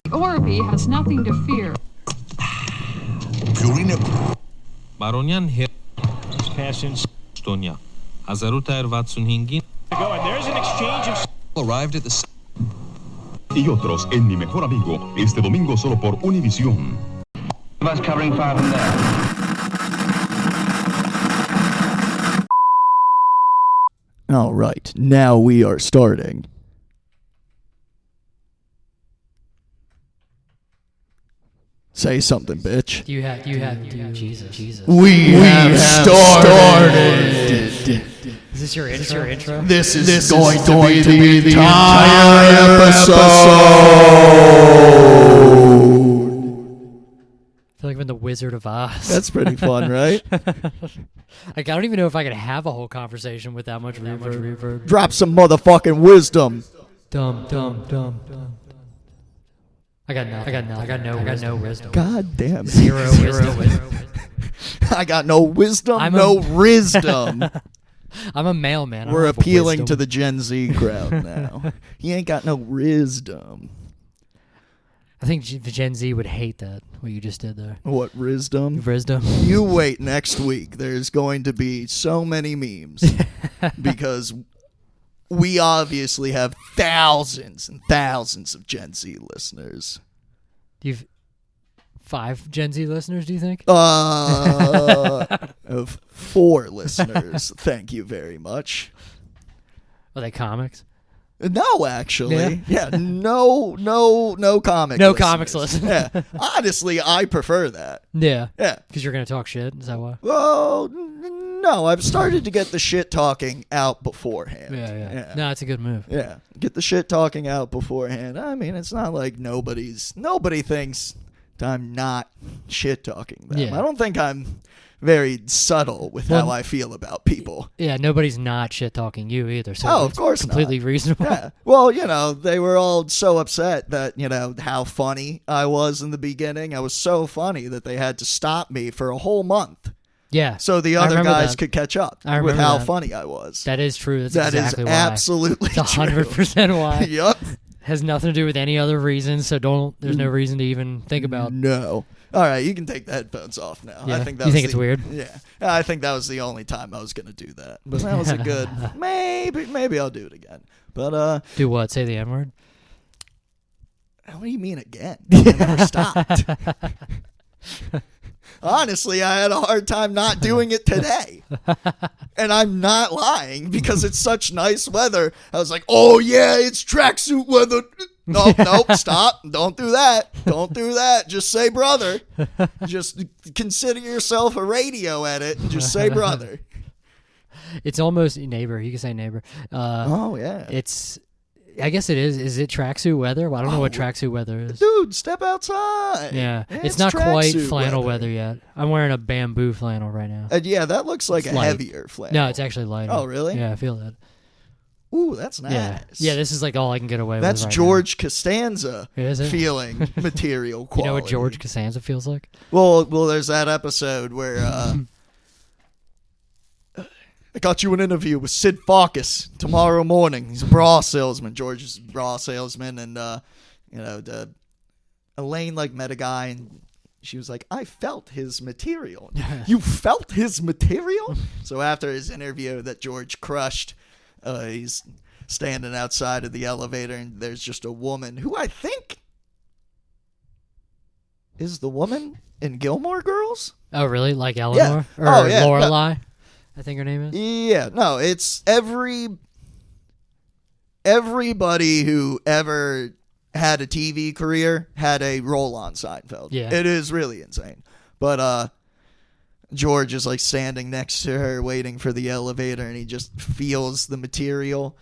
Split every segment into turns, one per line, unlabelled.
Orby has nothing to fear.
Baronian passing Estonia. 1965
And there's an exchange of
arrived at the
y otros en Mi Mejor Amigo, este domingo solo por Univisión.
us covering fire from there.
All right, now we are starting. Say something, bitch.
You have Jesus.
We have started.
Is this your intro?
This is going to be the entire episode.
I feel like I'm in the Wizard of Oz.
That's pretty fun, right?
Like, I don't even know if I could have a whole conversation with that much reverb.
Drop some motherfucking wisdom.
Dumb. I got no wisdom.
God damn it.
Zero wisdom.
I got no wisdom, wisdom.
I'm a mailman.
We're appealing to the Gen Z crowd now. He ain't got no wisdom.
I think the Gen Z would hate that, what you just did there.
What, wisdom?
Wisdom.
You wait next week. There's going to be so many memes because we obviously have thousands and thousands of Gen Z listeners.
You've 5 Gen Z listeners, do you think?
Of 4 listeners. Thank you very much.
Are they comics?
No, actually. Yeah, no comic
No
listeners.
comics listeners.
Yeah. Honestly, I prefer that.
Yeah.
Yeah.
Because you're going to talk shit? Is that why?
Well, no, I've started to get the shit talking out beforehand.
Yeah. No, it's a good move.
Yeah, get the shit talking out beforehand. I mean, it's not like nobody thinks I'm not shit talking them.
Yeah.
I don't think I'm very subtle with how I feel about people.
Yeah, nobody's not shit talking you either. So
of course
completely
not.
Reasonable.
Yeah. Well, they were all so upset that, how funny I was in the beginning. I was so funny that they had to stop me for a whole month.
Yeah.
So the other guys could catch up with how funny I was.
That is true. That's
That
exactly
is
why.
absolutely
It's 100% why.
Yep.
Has nothing to do with any other reason, so there's no reason to even think about.
No. All right, you can take the headphones off now.
Yeah.
I think
it's weird?
Yeah. I think that was the only time I was going to do that. But that was a good, maybe I'll do it again. But
do what? Say the N-word?
What do you mean again? I never stopped. Honestly, I had a hard time not doing it today. And I'm not lying because it's such nice weather. I was like, oh yeah, it's tracksuit weather. Nope, stop. Don't do that. Don't do that. Just say brother. Just consider yourself a radio edit and just say brother.
It's almost neighbor. You can say neighbor.
Oh, yeah.
I guess it is. Is it tracksuit weather? Well, I don't know what tracksuit weather is.
Dude, step outside.
Yeah. It's not quite flannel weather yet. I'm wearing a bamboo flannel right now.
Yeah, that looks like a heavier flannel.
No, it's actually lighter.
Oh, really?
Yeah, I feel that.
Ooh, that's nice.
Yeah, this is like all I can get away with.
That's
right
George Costanza
Is it?
feeling material quality.
You know what George Costanza feels like?
Well, there's that episode where I got you an interview with Sid Farkas tomorrow morning. He's a bra salesman. George is a bra salesman, and Elaine met a guy, and she was like, "I felt his material." You felt his material? So after his interview that George crushed, he's standing outside of the elevator, and there's just a woman who I think is the woman in Gilmore Girls.
Oh, really? Like Eleanor?
Yeah.
Or Lorelai? I think her name is.
Yeah, no, it's everybody who ever had a TV career had a role on Seinfeld.
Yeah.
It is really insane. But George is standing next to her waiting for the elevator, and he just feels the material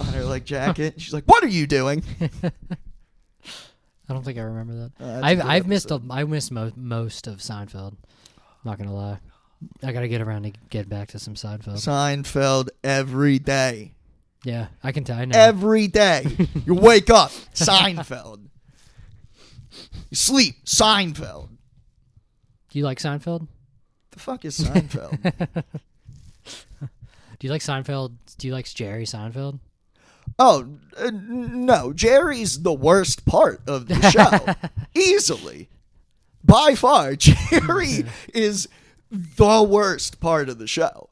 on her jacket. She's like, "What are you doing?"
I don't think I remember that.
I
missed most of Seinfeld. I'm not gonna lie. I gotta get around to get back to some Seinfeld.
Seinfeld every day.
Yeah, I can tell. I know.
Every day. You wake up, Seinfeld. You sleep, Seinfeld.
Do you like Seinfeld?
The fuck is Seinfeld?
Do you like Seinfeld? Do you like Jerry Seinfeld?
Oh, no. Jerry's the worst part of the show. Easily. By far. Jerry is the worst part of the show.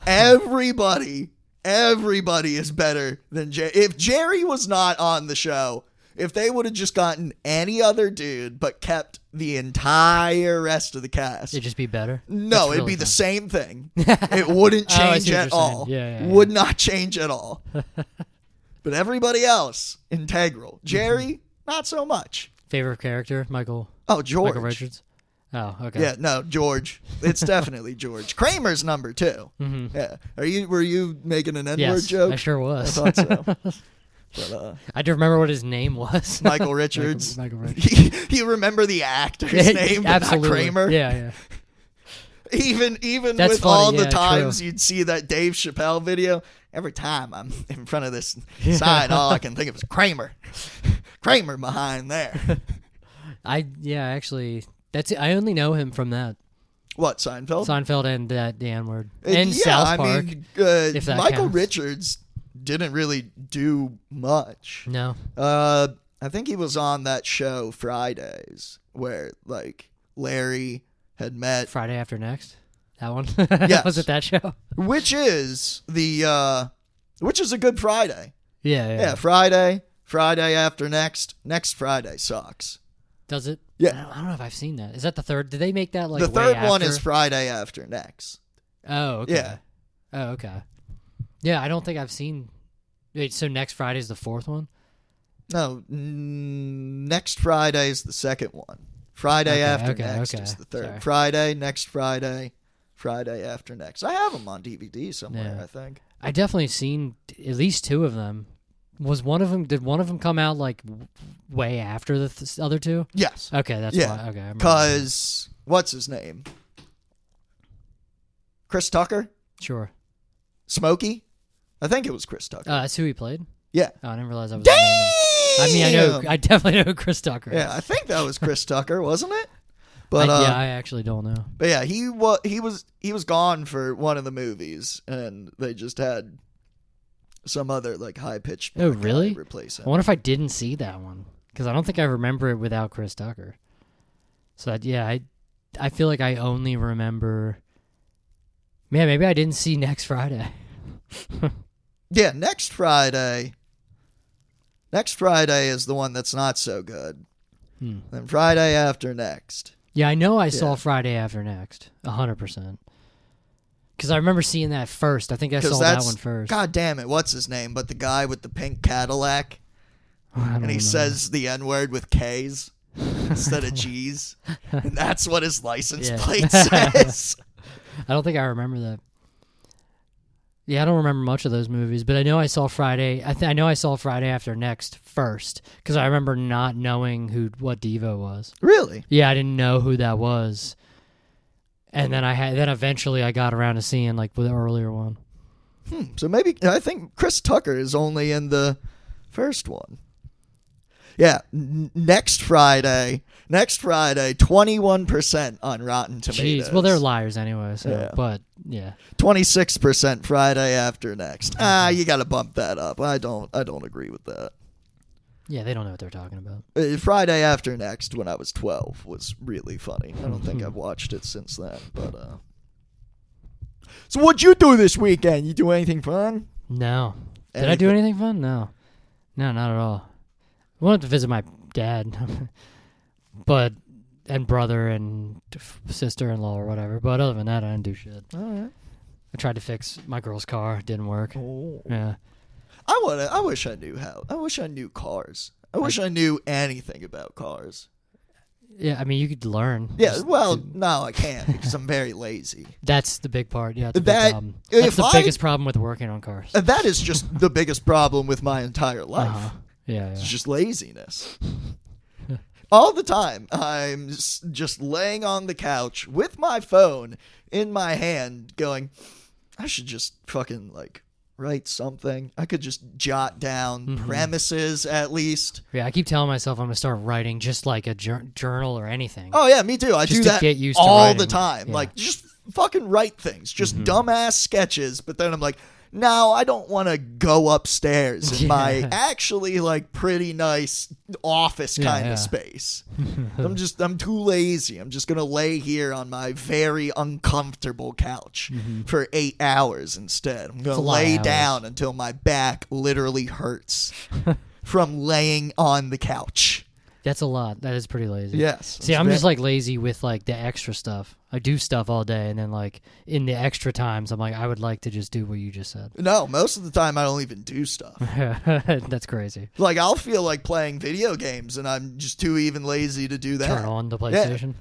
Everybody is better than Jerry. If Jerry was not on the show, if they would have just gotten any other dude but kept the entire rest of the cast.
It'd just be better?
No, it'd be the same thing. It wouldn't change at all.
Yeah.
Would not change at all. But everybody else, integral. Jerry, not so much.
Favorite character? Michael?
Oh, George.
Michael Richards? Oh, okay.
Yeah, no, George. It's definitely George. Kramer's number 2.
Mm-hmm.
Yeah. Were you making an N-word
Yes,
joke?
I sure was.
I thought so. But,
I do remember what his name was.
Michael Richards.
Michael Richards.
You remember the actor's name, but
Absolutely.
not Kramer?
Yeah.
Even
That's
with
funny,
all the
yeah,
times
true.
you'd see that Dave Chappelle video, every time I'm in front of this sign, all I can think of is Kramer. Kramer behind there.
Actually, that's it. I only know him from that.
What, Seinfeld?
Seinfeld and the N-word. And
yeah,
South Park.
If
that
Michael
counts.
Richards didn't really do much.
No.
I think he was on that show Fridays where like Larry had met,
Friday After Next? That one?
Yes.
Was it that show?
which is a good Friday.
Yeah.
Friday after next Friday sucks.
Does it?
Yeah.
I don't know if I've seen that. Is that the third? Did they make that like
The
way
third one
after?
is Friday after next.
Oh, okay.
Yeah.
Oh, okay. Yeah, I don't think I've seen. Wait, so next Friday is the fourth one?
No, next Friday is the second one. Friday after next is the third.
Sorry.
Friday, next Friday, Friday after next. I have them on DVD somewhere,
Yeah.
I think.
I definitely seen at least 2 of them. Did one of them come out like way after the other 2?
Yes.
Okay, that's
Yeah.
why. Okay, I remember.
Because, what's his name? Chris Tucker?
Sure.
Smokey? I think it was Chris Tucker.
That's who he played?
Yeah.
Oh, I didn't realize that was
Damn!
his name. I definitely know who Chris Tucker is.
Yeah, I think that was Chris Tucker, wasn't it? But
I actually don't know.
But yeah, he was gone for one of the movies, and they just had some other like high pitched.
Oh, really?
Replace
I
him.
wonder if I didn't see that one because I don't think I remember it without Chris Tucker. So I feel like I only remember. Man, maybe I didn't see Next Friday.
Yeah, next Friday. Next Friday is the one that's not so good. Then Friday after next.
Yeah, I know I saw Friday After Next, 100%. Because I remember seeing that first. I think I saw that one first.
God damn it, what's his name? But the guy with the pink Cadillac. And he says the N-word with K's instead of G's. And that's what his license plate says.
I don't think I remember that. Yeah, I don't remember much of those movies, but I know I saw Friday. I know I saw Friday After Next first because I remember not knowing what Devo was.
Really?
Yeah, I didn't know who that was, and then eventually I got around to seeing like the earlier one.
So maybe I think Chris Tucker is only in the first one. Yeah, next Friday, 21% on Rotten Tomatoes.
Jeez, well they're liars anyway. So,
Yeah.
but yeah,
26% Friday after next. You got to bump that up. I don't agree with that.
yeah, they don't know what they're talking about.
Friday after next, when I was 12, was really funny. I don't think I've watched it since then. But so what'd you do this weekend? You do anything fun?
No, did I do anything fun? No, not at all. I wanted to visit my dad, and brother and sister-in-law or whatever. But other than that, I didn't do shit.
All right.
I tried to fix my girl's car. It didn't work.
Oh.
Yeah.
I wish I knew how. I wish I knew cars. I wish I knew anything about cars.
Yeah, I mean, you could learn.
Yeah, well, no, I can't because I'm very lazy.
That's the big part. Yeah, that's the
That-
big problem. That's
if
the
I-
biggest problem with working on cars.
That is just the biggest problem with my entire life.
Uh-huh. Yeah,
It's
yeah.
just laziness. All the time, I'm just laying on the couch with my phone in my hand going, I should just fucking, like, write something. I could just jot down premises at least.
Yeah, I keep telling myself I'm going to start writing just like a journal or anything.
Oh, yeah, me too. I
Just
do
to
that
get used to
all
writing.
the time.
Yeah.
Like, just fucking write things. Just dumbass sketches. But then I'm like, no, I don't want to go upstairs in my actually like pretty nice office kind of space. I'm too lazy. I'm just gonna lay here on my very uncomfortable couch for 8 hours instead. I'm gonna lay down until my back literally hurts from laying on the couch.
That's a lot. That is pretty lazy.
Yes.
See, I'm just like lazy with like the extra stuff. I do stuff all day, and then like in the extra times, I'm like, I would like to just do what you just said.
No, most of the time I don't even do stuff.
That's crazy.
Like I'll feel like playing video games, and I'm just too even lazy to do that.
Turn on the PlayStation.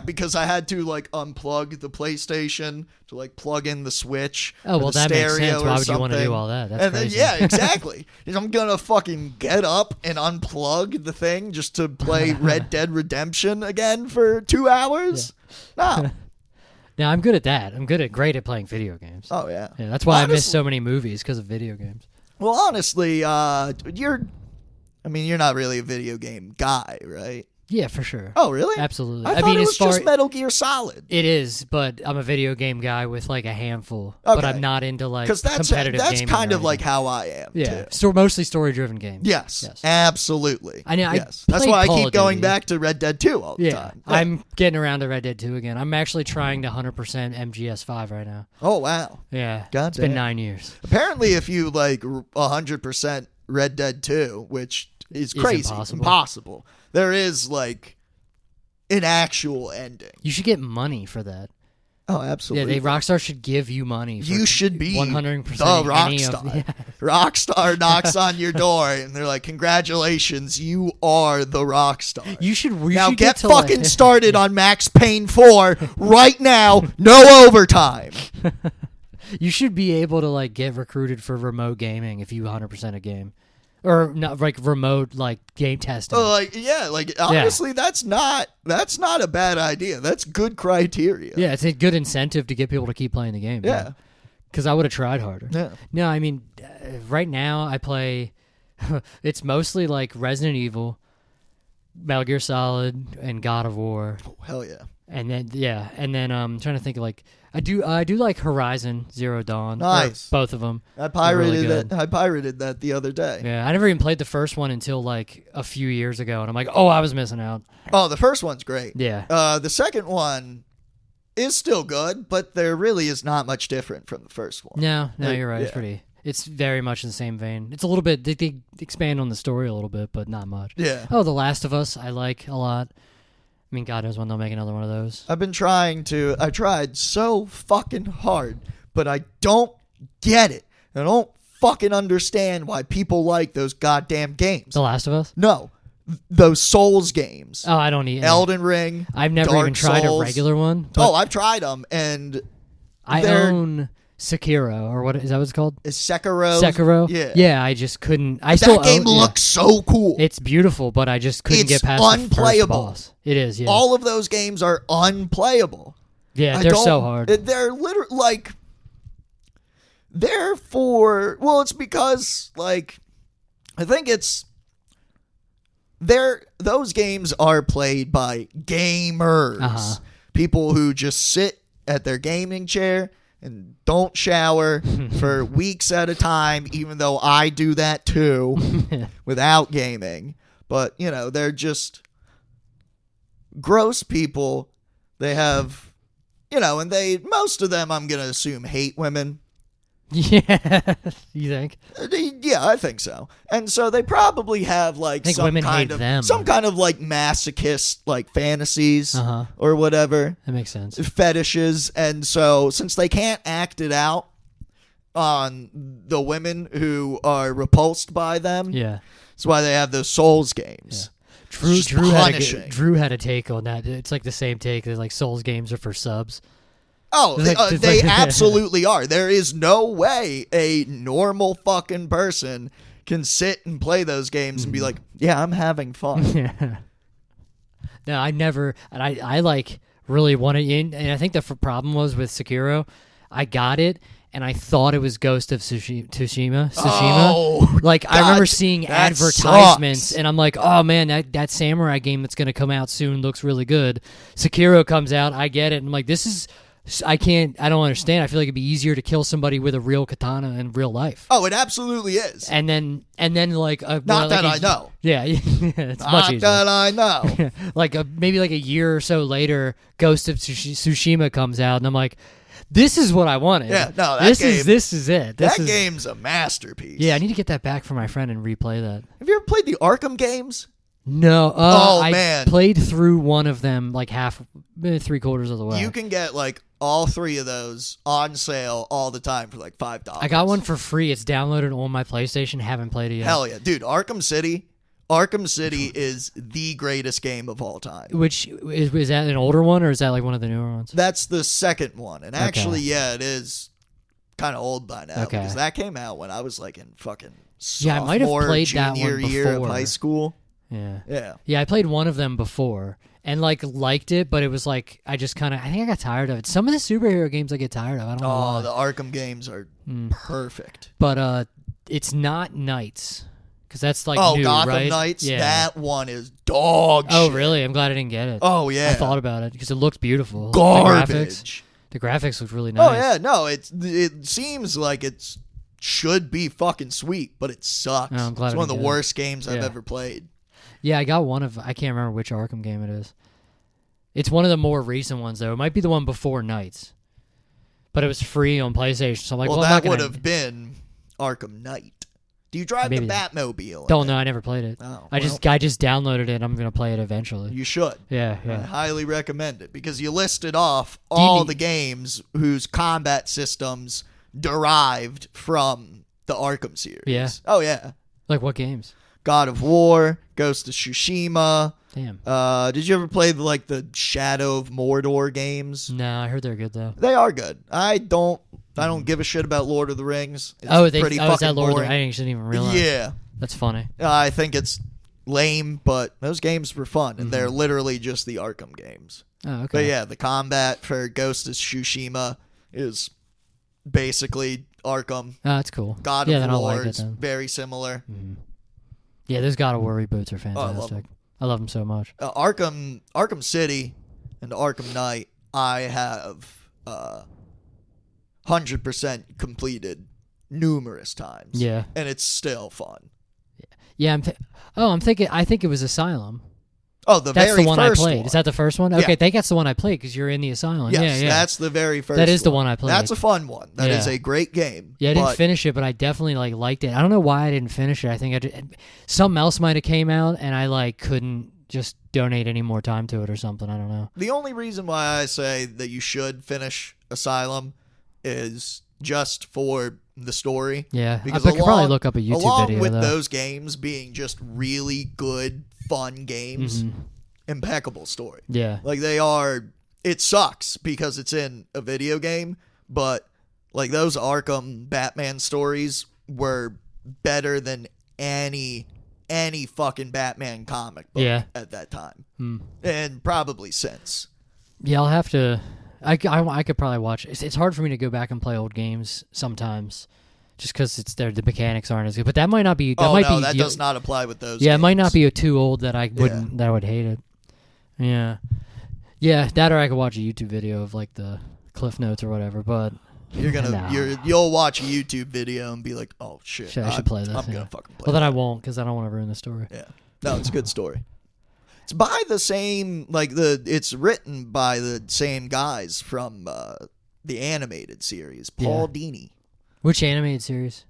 Because I had to like unplug the PlayStation to like plug in the Switch.
Oh well,
the
that makes
stereo
sense. Why
or
would you want to do all that? That's
and
crazy.
Then, yeah, exactly. I'm gonna fucking get up and unplug the thing just to play Red Dead Redemption again for 2 hours. No.
Now I'm good at that. I'm great at playing video games.
Oh yeah.
Yeah, that's why I miss so many movies because of video games.
Well, honestly, you're not really a video game guy, right?
Yeah, for sure.
Oh, really?
Absolutely.
I thought it was just Metal Gear Solid.
It is, but I'm a video game guy with like a handful. Okay. But I'm not into like competitive gaming.
That's kind of like how I am.
Yeah,
too.
So mostly story-driven games.
Yes, absolutely.
I know.
Yes. That's why I keep going back to Red Dead 2 all the time. Yeah.
I'm getting around to Red Dead 2 again. I'm actually trying to 100% MGS5 right now.
Oh wow.
Yeah.
God
it's
damn.
been 9 years.
Apparently, if you like 100% Red Dead 2, which is crazy, impossible. There is like an actual ending.
You should get money for that.
Oh, absolutely.
Yeah, Rockstar should give you money.
You should be
100%
the Rockstar. Rockstar knocks on your door and they're like, "Congratulations, you are the Rockstar."
You should
get fucking started on Max Payne 4 right now. No overtime.
You should be able to like get recruited for remote gaming if you 100% a game. Or not like remote like game testing.
Honestly, that's not a bad idea. That's good criteria.
Yeah, it's a good incentive to get people to keep playing the game.
Yeah.
Because I would have tried harder.
Yeah.
No, I mean, right now I play. It's mostly like Resident Evil, Metal Gear Solid, and God of War.
Oh, hell yeah.
And then I'm trying to think of like I do like Horizon Zero Dawn.
Nice.
Both of them.
I pirated it. I pirated that the other day.
Yeah, I never even played the first one until like a few years ago, and I'm like, oh, I was missing out.
Oh, the first one's great.
Yeah.
The second one is still good, but there really is not much different from the first one.
No, you're right. Yeah. It's very much in the same vein. It's a little bit. They expand on the story a little bit, but not much.
Yeah.
Oh, The Last of Us, I like a lot. I mean, God knows when they'll make another one of those.
I tried so fucking hard, but I don't get it. I don't fucking understand why people like those goddamn games.
The Last of Us?
No. Those Souls games.
Oh, I don't either.
Elden Ring.
I've never even tried a regular one.
Oh, I've tried them, and
I own Sekiro, or what is that what it's called?
Is Sekiro?
Sekiro?
Yeah.
Yeah, I just couldn't.
That game looks so cool.
It's beautiful, but I just couldn't get past
unplayable.
The first boss. It is, yeah.
All of those games are unplayable.
Yeah, they're so hard.
They're literally like, it's because like, I think those games are played by gamers, people who just sit at their gaming chair and don't shower for weeks at a time, even though I do that too without gaming. But, they're just gross people. They have, and most of them, I'm going to assume, hate women.
Yeah, you think?
Yeah, I think so. And so they probably have like some kind of like masochist like fantasies or whatever.
That makes sense.
Fetishes. And so since they can't act it out on the women who are repulsed by them, that's why they have those Souls games.
Yeah. Drew had a take on that. It's like the same take that like Souls games are for subs.
Oh, they absolutely are. There is no way a normal fucking person can sit and play those games and be like, yeah, I'm having fun.
Yeah. No, I never, and I like really wanted in, and I think the problem was with Sekiro, I got it, and I thought it was Ghost of Tsushima.
Oh,
like,
God,
I remember seeing advertisements, and I'm like, oh man, that samurai game that's going to come out soon looks really good. Sekiro comes out, I get it, and I'm like, this is I don't understand. I feel like it'd be easier to kill somebody with a real katana in real life.
Oh, it absolutely is.
And then like
Not that I know.
Yeah, it's much easier.
Not that I know.
Like maybe like a year or so later, Ghost of Tsushima comes out, and I'm like, this is what I wanted.
Yeah, no,
this is it.
That game's a masterpiece.
Yeah, I need to get that back for my friend and replay that.
Have you ever played the Arkham games?
No. I
man.
played through one of them like three-quarters of the way.
You can get like all 3 of those on sale all the time for like $5.
I got one for free. It's downloaded on my PlayStation. Haven't played it yet.
Hell yeah, dude! Arkham City is the greatest game of all time.
Which is that an older one or is that like one of the newer ones?
That's the second one, and actually, yeah, it is kind of old by now because that came out when I was like in fucking
I might have played that one
junior year of
before.
high school.
Yeah. I played one of them before and like liked it, but it was like I think I got tired of it. Some of the superhero games I get tired of. I don't know why.
The Arkham games are perfect.
But it's not Knights because that's like new,
Gotham
right?
Knights.
Yeah.
That one is dog shit.
Oh, really? I'm glad I didn't get it.
Oh yeah.
I thought about it because it looked beautiful.
Garbage.
The graphics look really nice.
Oh yeah, no, it seems like it should be fucking sweet, but it sucks.
Oh, I'm glad
it's
I
one of
didn't
the
get
worst games I've ever played.
Yeah, I got one of. I can't remember which Arkham game it is. It's one of the more recent ones though. It might be the one before Knights, but it was free on PlayStation. So I'm like, well,
that would have been Arkham Knight. Do you drive the Batmobile?
Don't know. I never played it.
Oh,
I just downloaded it. I'm gonna play it eventually.
You should.
Yeah.
I highly recommend it because you listed off all the games whose combat systems derived from the Arkham series.
Yeah.
Oh yeah.
Like what games?
God of War, Ghost of Tsushima.
Damn.
Did you ever play the Shadow of Mordor games?
No, I heard they're good though.
They are good. I don't give a shit about Lord of the Rings. It's pretty
is that Lord of the
boring.
I didn't even realize.
Yeah.
That's funny.
I think it's lame, but those games were fun, and they're literally just the Arkham games.
Oh, okay.
But yeah, the combat for Ghost of Tsushima is basically Arkham.
Oh, that's cool.
God
then
of
I'll
War
like it
is
then.
very similar.
Yeah, those God of War reboots are fantastic. I love them so much.
Arkham City and Arkham Knight, I have 100% completed numerous times.
Yeah.
And it's still fun.
Yeah, I'm thinking. I think it was Asylum.
Oh,
That's
very
the one I
first
played.
one.
Is that the first one? Okay,
Yeah.
I think that's the one I played because you're in the asylum.
Yes,
yeah.
that's the very first.
That is the one I played.
That's a fun one. That is a great game.
Yeah, I didn't finish it, but I definitely liked it. I don't know why I didn't finish it. I think something else might have came out, and I couldn't just donate any more time to it or something. I don't know.
The only reason why I say that you should finish Asylum is just for the story.
Yeah,
because
I could probably look up a YouTube
along
video
with
though.
those games being just really good, fun games. Impeccable story.
Yeah.
Like they are, it sucks because it's in a video game, but like those Arkham Batman stories were better than any fucking Batman comic book at that time. And probably since.
Yeah, I'll have to, I could probably watch, it's hard for me to go back and play old games sometimes. Just because the mechanics aren't as good, but that might not be. That
does not apply with those.
Yeah,
games.
It might not be too old that I wouldn't. That I would hate it. Yeah, that or I could watch a YouTube video of like the Cliff Notes or whatever. But
you'll watch a YouTube video and be like, oh shit,
I should play this.
I'm gonna fucking play.
Well, then I won't because I don't want to ruin the story.
Yeah, no, it's a good story. It's by the same it's written by the same guys from the animated series, Paul Dini.
Which animated series?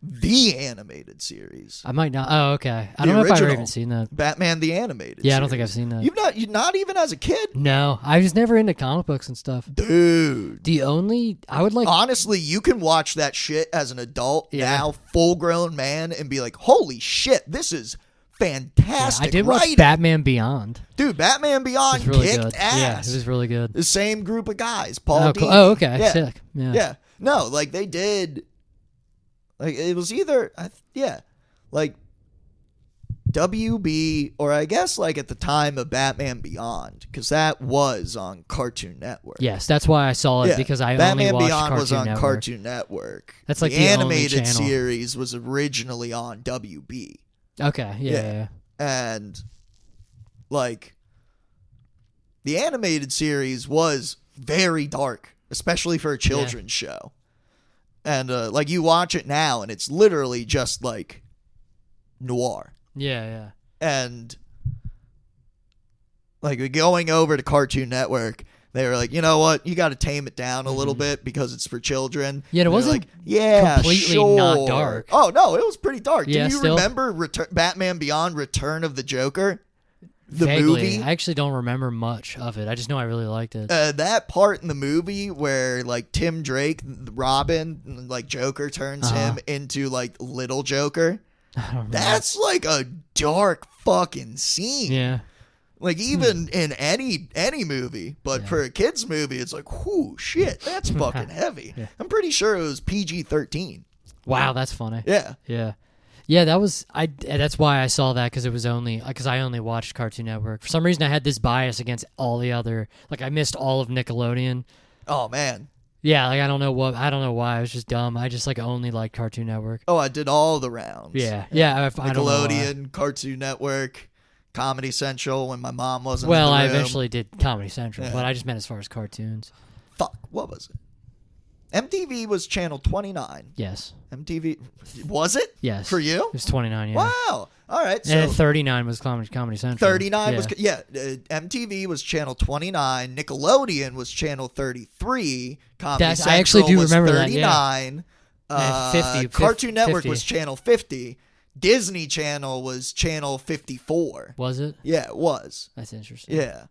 The animated series.
I might not. Oh, okay. I don't know if I've ever even seen that.
Batman the animated.
Yeah, I don't think I've seen that.
You're not even as a kid.
No, I was never into comic books and stuff.
Dude,
I would like.
Honestly, you can watch that shit as an adult now, full grown man, and be like, "Holy shit, this is fantastic!"
I did watch Batman Beyond.
Dude, Batman Beyond
really
kicked
good.
ass.
Yeah, it was really good.
The same group of guys, Paul.
Cool. Oh, okay.
Yeah.
Sick. Yeah.
No, like they did. Like it was either, like WB or I guess like at the time of Batman Beyond because that was on Cartoon Network.
Yes, that's why I saw it because I only watched
Beyond
Cartoon
was on
Network.
Cartoon Network.
That's like
the
the
animated
only channel.
series was originally on WB.
Okay, yeah.
And like the animated series was very dark. especially for a children's show. And like you watch it now, and it's literally just like noir.
Yeah.
And like going over to Cartoon Network, they were like, you know what, you got to tame it down a little bit because it's for children.
Yeah, it
And
wasn't
like, yeah,
completely
sure.
not dark.
Oh no, it was pretty dark.
Yeah,
Do you
still?
remember Batman Beyond: Return of the Joker? The
Vaguely.
movie.
I actually don't remember much of it. I just know I really liked it.
That part in the movie where like Tim Drake, Robin, like Joker turns him into like Little Joker.
I don't remember.
That's like a dark fucking scene.
Yeah.
Like even in any movie, but for a kids movie, it's like, whoo, shit, that's fucking heavy.
Yeah.
I'm pretty sure it was PG-13.
Wow, that's funny.
Yeah.
Yeah, that was that's why I saw that because I only watched Cartoon Network. For some reason, I had this bias against all the other. Like I missed all of Nickelodeon.
Oh man.
Yeah, like I don't know why. I was just dumb. I just like only liked Cartoon Network.
Oh, I did all the rounds.
Yeah. I don't know why.
Nickelodeon, Cartoon Network, Comedy Central when my mom wasn't.
Well,
in the
I
room.
eventually did Comedy Central,
Yeah.
but I just meant as far as cartoons.
Fuck, what was it? MTV was channel 29.
Yes.
MTV was it?
Yes.
For you?
It was 29. Yeah.
Wow. All right.
And
So
then 39 was Comedy Central.
39 was MTV was channel 29. Nickelodeon was channel 33. Comedy
I
Central
actually do
was
remember that,
39.
And 50,
Cartoon Network
50.
was channel 50. Disney Channel was channel 54.
Was it?
Yeah, it was.
That's interesting.
Yeah.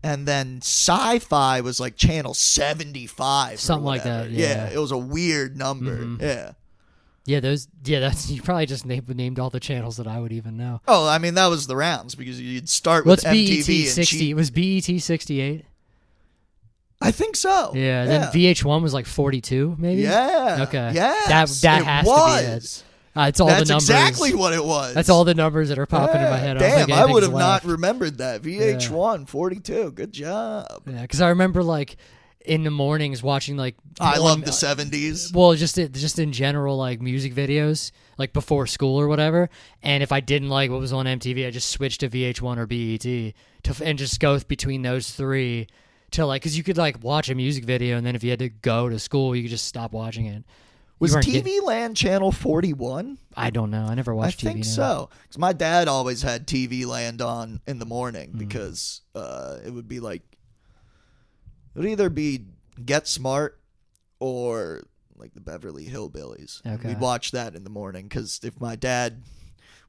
And then Sci-Fi was like channel 75. or
Something like
whatever.
that, yeah.
It was a weird number.
Mhm.
Yeah.
Yeah, that's you probably just named all the channels that I would even know.
Oh, I mean that was the rounds because you'd start
What's
with
BET
MTV and
60? Was BET 68?
I think so.
Yeah, then VH1 was like 42 maybe?
Yeah.
Okay.
Yes,
That
it
has
was.
to be it. It's all
That's
the numbers.
exactly what it was.
That's all the numbers that are popping in my head.
Damn, I would have not
left.
remembered that. VH1 42. Good job.
Yeah, because I remember like in the mornings watching like
I love the 70s.
Well, just in general, like music videos, like before school or whatever. And if I didn't like what was on MTV, I just switched to VH1 or BET and just go between those three to like, because you could like watch a music video, and then if you had to go to school, you could just stop watching it.
Was TV Land channel 41?
I don't know. I never watched TV.
I think so. Because my dad always had TV Land on in the morning because it would be like, it would either be Get Smart or like the Beverly Hillbillies.
Okay.
We'd watch that in the morning because if my dad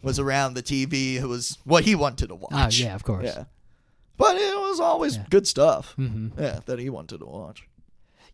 was around the TV, it was what he wanted to watch.
Oh, yeah, of course.
Yeah. But it was always good stuff.
Mm-hmm.
Yeah, that he wanted to watch.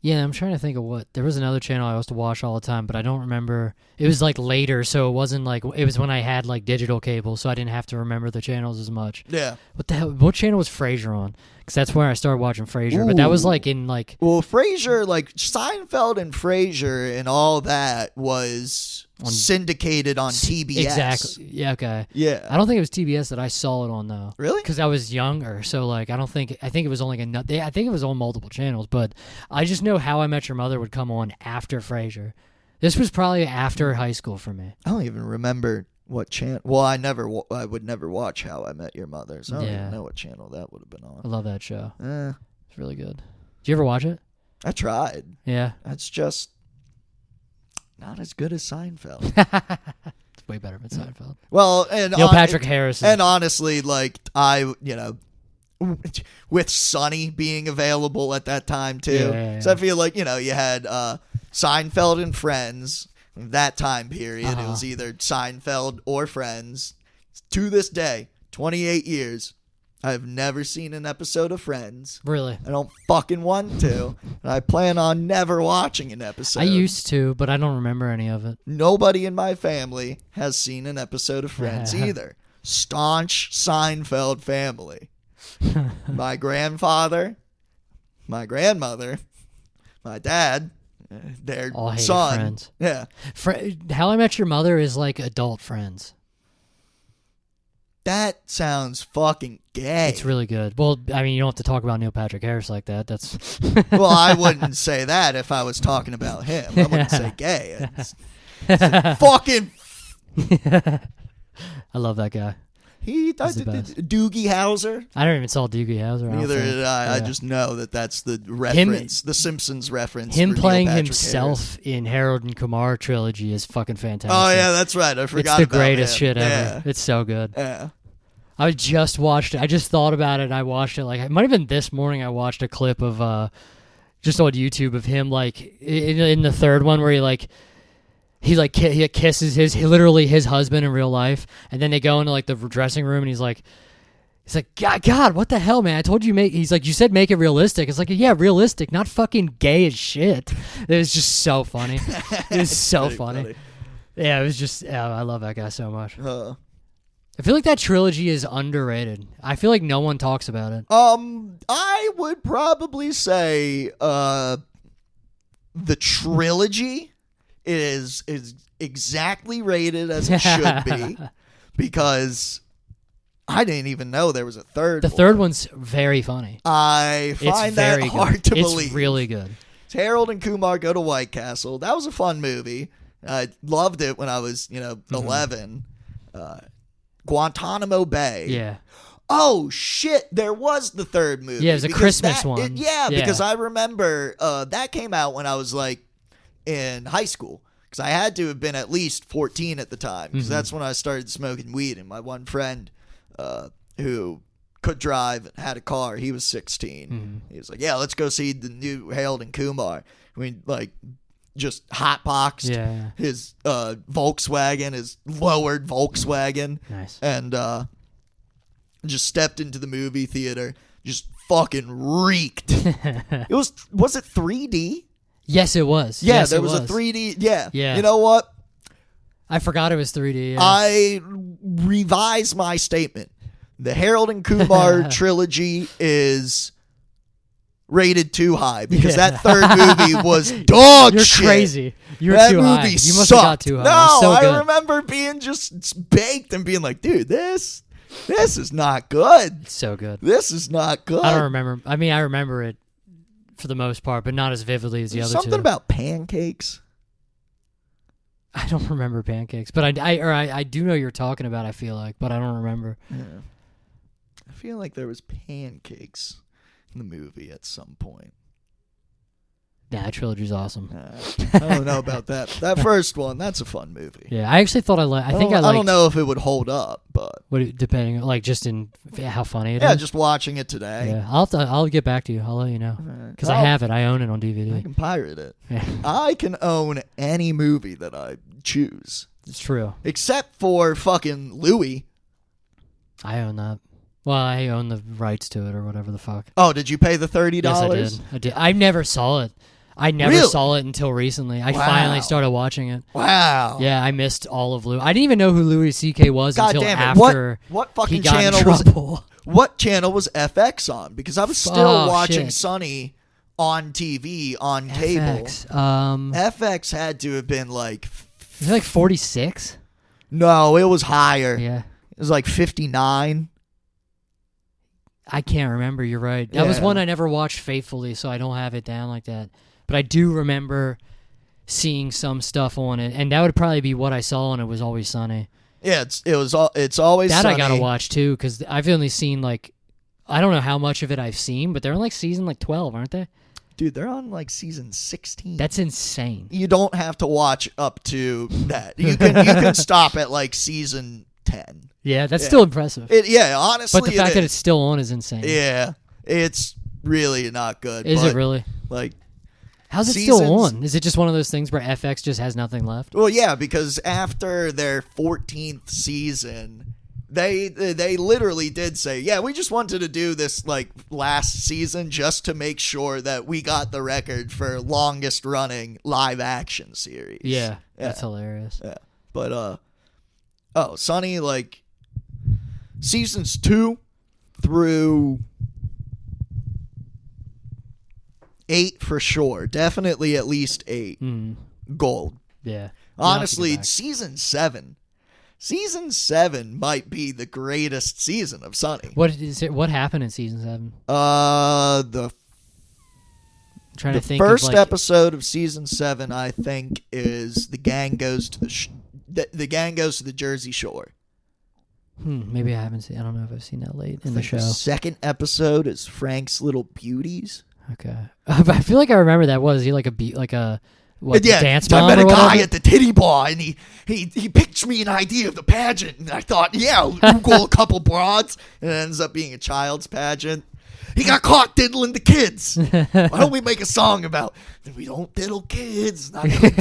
Yeah, I'm trying to think of what. There was another channel I used to watch all the time, but I don't remember. It was like later, so it wasn't like, it was when I had like digital cable, so I didn't have to remember the channels as much.
Yeah.
What the hell? What channel was Frasier on? Because that's where I started watching Frasier, but that was like in like.
Well, Frasier, like Seinfeld and Frasier and all that was syndicated on TBS.
Exactly. Yeah, okay.
Yeah.
I don't think it was TBS that I saw it on though.
Really?
Because I was younger, so like I think it was only I think it was on multiple channels, but I just know How I Met Your Mother would come on after Frasier. This was probably after high school for me.
I don't even remember what channel. Well, I would never watch How I Met Your Mother, so I don't even know what channel that would have been
I
on.
love that show.
Eh,
It's really good. Did you ever watch it?
I tried.
Yeah.
That's just not as good as Seinfeld.
It's way better than Seinfeld.
Well, and
Neil Patrick Harris.
And honestly, like with Sonny being available at that time too.
Yeah.
So I feel like, you had Seinfeld and Friends. That time period, it was either Seinfeld or Friends. To this day, 28 years, I've never seen an episode of Friends.
Really?
I don't fucking want to. And I plan on never watching an episode.
I used to, but I don't remember any of it.
Nobody in my family has seen an episode of Friends either. Staunch Seinfeld family. My grandfather, my grandmother, my dad, their
All hated
son.
Friends.
Yeah.
How I Met Your Mother is like adult Friends.
That sounds fucking gay.
It's really good. Well, I mean, you don't have to talk about Neil Patrick Harris like that. That's
Well, I wouldn't say that if I was talking about him. I wouldn't say gay. It's fucking.
I love that guy.
He
He's the best.
Doogie Howser.
I don't even saw Doogie Howser. I don't
Neither
think.
did I. I
Yeah.
just know that's the reference, the Simpsons reference.
Him
for Neil
playing
Patrick
himself
Harris.
in Harold and Kumar trilogy is fucking fantastic.
Oh yeah, that's right. I
it's
forgot.
the
about
greatest
him.
shit ever.
Yeah.
It's so good.
Yeah.
I just watched it. I just thought about it. And I watched it. Like it might have been this morning. I watched a clip of just on YouTube of him like in the third one where he kisses literally his husband in real life, and then they go into like the dressing room and he's like, God, what the hell, man? I told you he's like, you said make it realistic. It's like, yeah, realistic, not fucking gay as shit. It was just so funny. It was so funny. Yeah, it was just, I love that guy so much. I feel like that trilogy is underrated. I feel like no one talks about it.
I would probably say the trilogy is exactly rated as it should be because I didn't even know there was a third.
The third one's very funny.
I find
it's
that
very
hard
good.
to believe.
It's really good.
It's Harold and Kumar Go to White Castle. That was a fun movie. I loved it when I was 11. Guantanamo Bay.
Yeah.
Oh shit! There was the third movie.
Yeah, it was a
because
Christmas one.
Because I remember that came out when I was like in high school. Because I had to have been at least 14 at the time. Because that's when I started smoking weed. And my one friend, who could drive and had a car, he was 16. He was like, "Yeah, let's go see the new Harold and Kumar." We just hotboxed his Volkswagen, his lowered Volkswagen.
Nice.
And just stepped into the movie theater, just fucking reeked. It was it 3D?
Yes, it was.
Yeah,
yes,
there
it
was a 3D. Yeah.
Yeah.
You know what?
I forgot it was 3D. Yeah.
I revise my statement. The Harold and Kumar trilogy is rated too high because that third movie was dog
You're
shit.
Crazy. You're
that
too
movie
high. You must
sucked.
have got too high.
No,
It was so good.
I remember being just baked and being like, dude, this is not good.
It's so good.
This is not good.
I don't remember. I mean, I remember it for the most part, but not as vividly as the other
Something
two.
about pancakes.
I don't remember pancakes, but I do know you're talking about. I feel like, but I don't remember.
Yeah. I feel like there was pancakes in the movie at some point.
Yeah, that trilogy's awesome.
I don't know about that. That first one, that's a fun movie.
Yeah, I actually thought I
don't know if it would hold up, but
depending, like just in how funny it is.
yeah, just watching it today.
Yeah, I'll get back to you. I'll let you know because I have it. I own it on DVD.
I can pirate it.
Yeah.
I can own any movie that I choose,
It's true.
except for fucking Louis.
I own that. Well, I own the rights to it or whatever the fuck.
Oh, did you pay the $30?
Yes, I did. I never saw it. I never
Really?
saw it until recently. I
Wow.
finally started watching it.
Wow.
Yeah, I missed all of Louis. I didn't even know who Louis C.K. was
God
until
damn it.
after
What
he
fucking
got
channel
in
was
trouble.
What channel was FX on? Because I was still
Oh,
watching
shit.
Sonny on TV on cable.
FX.
FX had to have been like
Is it like 46?
no, it was higher.
Yeah.
It was like 59.
I can't remember. You're right. That was
Yeah.
one I never watched faithfully, so I don't have it down like that. But I do remember seeing some stuff on it, and that would probably be what I saw, and it was Always Sunny.
Yeah, it's always
That
Sunny.
I gotta watch too, because I've only seen like, I don't know how much of it I've seen, but they're in like season like 12, aren't they?
Dude, they're on like season 16.
That's insane.
You don't have to watch up to that. You can stop at like season 10.
Yeah, that's still impressive.
Honestly,
But the fact that it's still on is insane.
yeah, it's really not good.
Is
but,
it really?
Like,
How's it still
seasons-
on? Is it just one of those things where FX just has nothing left?
well, yeah, because after their 14th season, they literally did say, yeah, we just wanted to do this like last season just to make sure that we got the record for longest running live action series.
Yeah, that's hilarious.
Yeah. But Sonny, like seasons 2 through 8 for sure. Definitely at least 8. Gold.
Yeah.
Honestly,
You'll have to
season 7 might be the greatest season of Sonny.
go back. What happened in season 7?
The
Trying
the
to think
first
of like,
episode of season 7, I think, is the gang goes to the gang goes to the Jersey Shore.
Maybe I haven't seen. I don't know if I've seen that late in the show.
The second episode is Frank's Little Beauties.
Okay, I feel like I remember that. Was he like a dance
I
mom
met
or
a guy
whatever?
at the titty bar, and he pitched me an idea of the pageant, and I thought, yeah, Google a couple broads, and it ends up being a child's pageant. He got caught diddling the kids. Why don't we make a song about we don't diddle kids, not diddling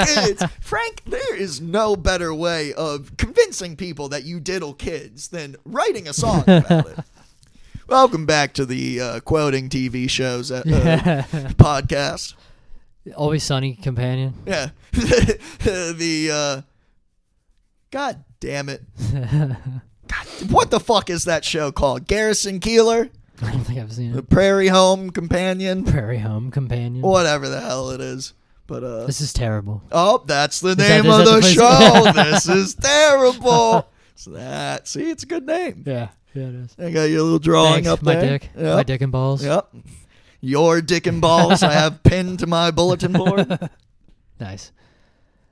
kids? Frank, there is no better way of convincing people that you diddle kids than writing a song about it. Welcome back to the quoting TV shows podcast.
Always Sunny companion.
Yeah. God damn it. God, what the fuck is that show called? Garrison Keeler?
I don't think I've seen
The
it.
Prairie Home Companion?
Prairie Home companion.
Whatever the hell it is. But
This is terrible.
oh, that's the
Is
name
that
of the
place?
show. This is terrible. So see, it's a good name.
Yeah, it is.
I got your little drawing
Thanks,
up
my
there.
dick,
Yep.
my dick and balls.
Yep. Your dick and balls I have pinned to my bulletin board.
Nice.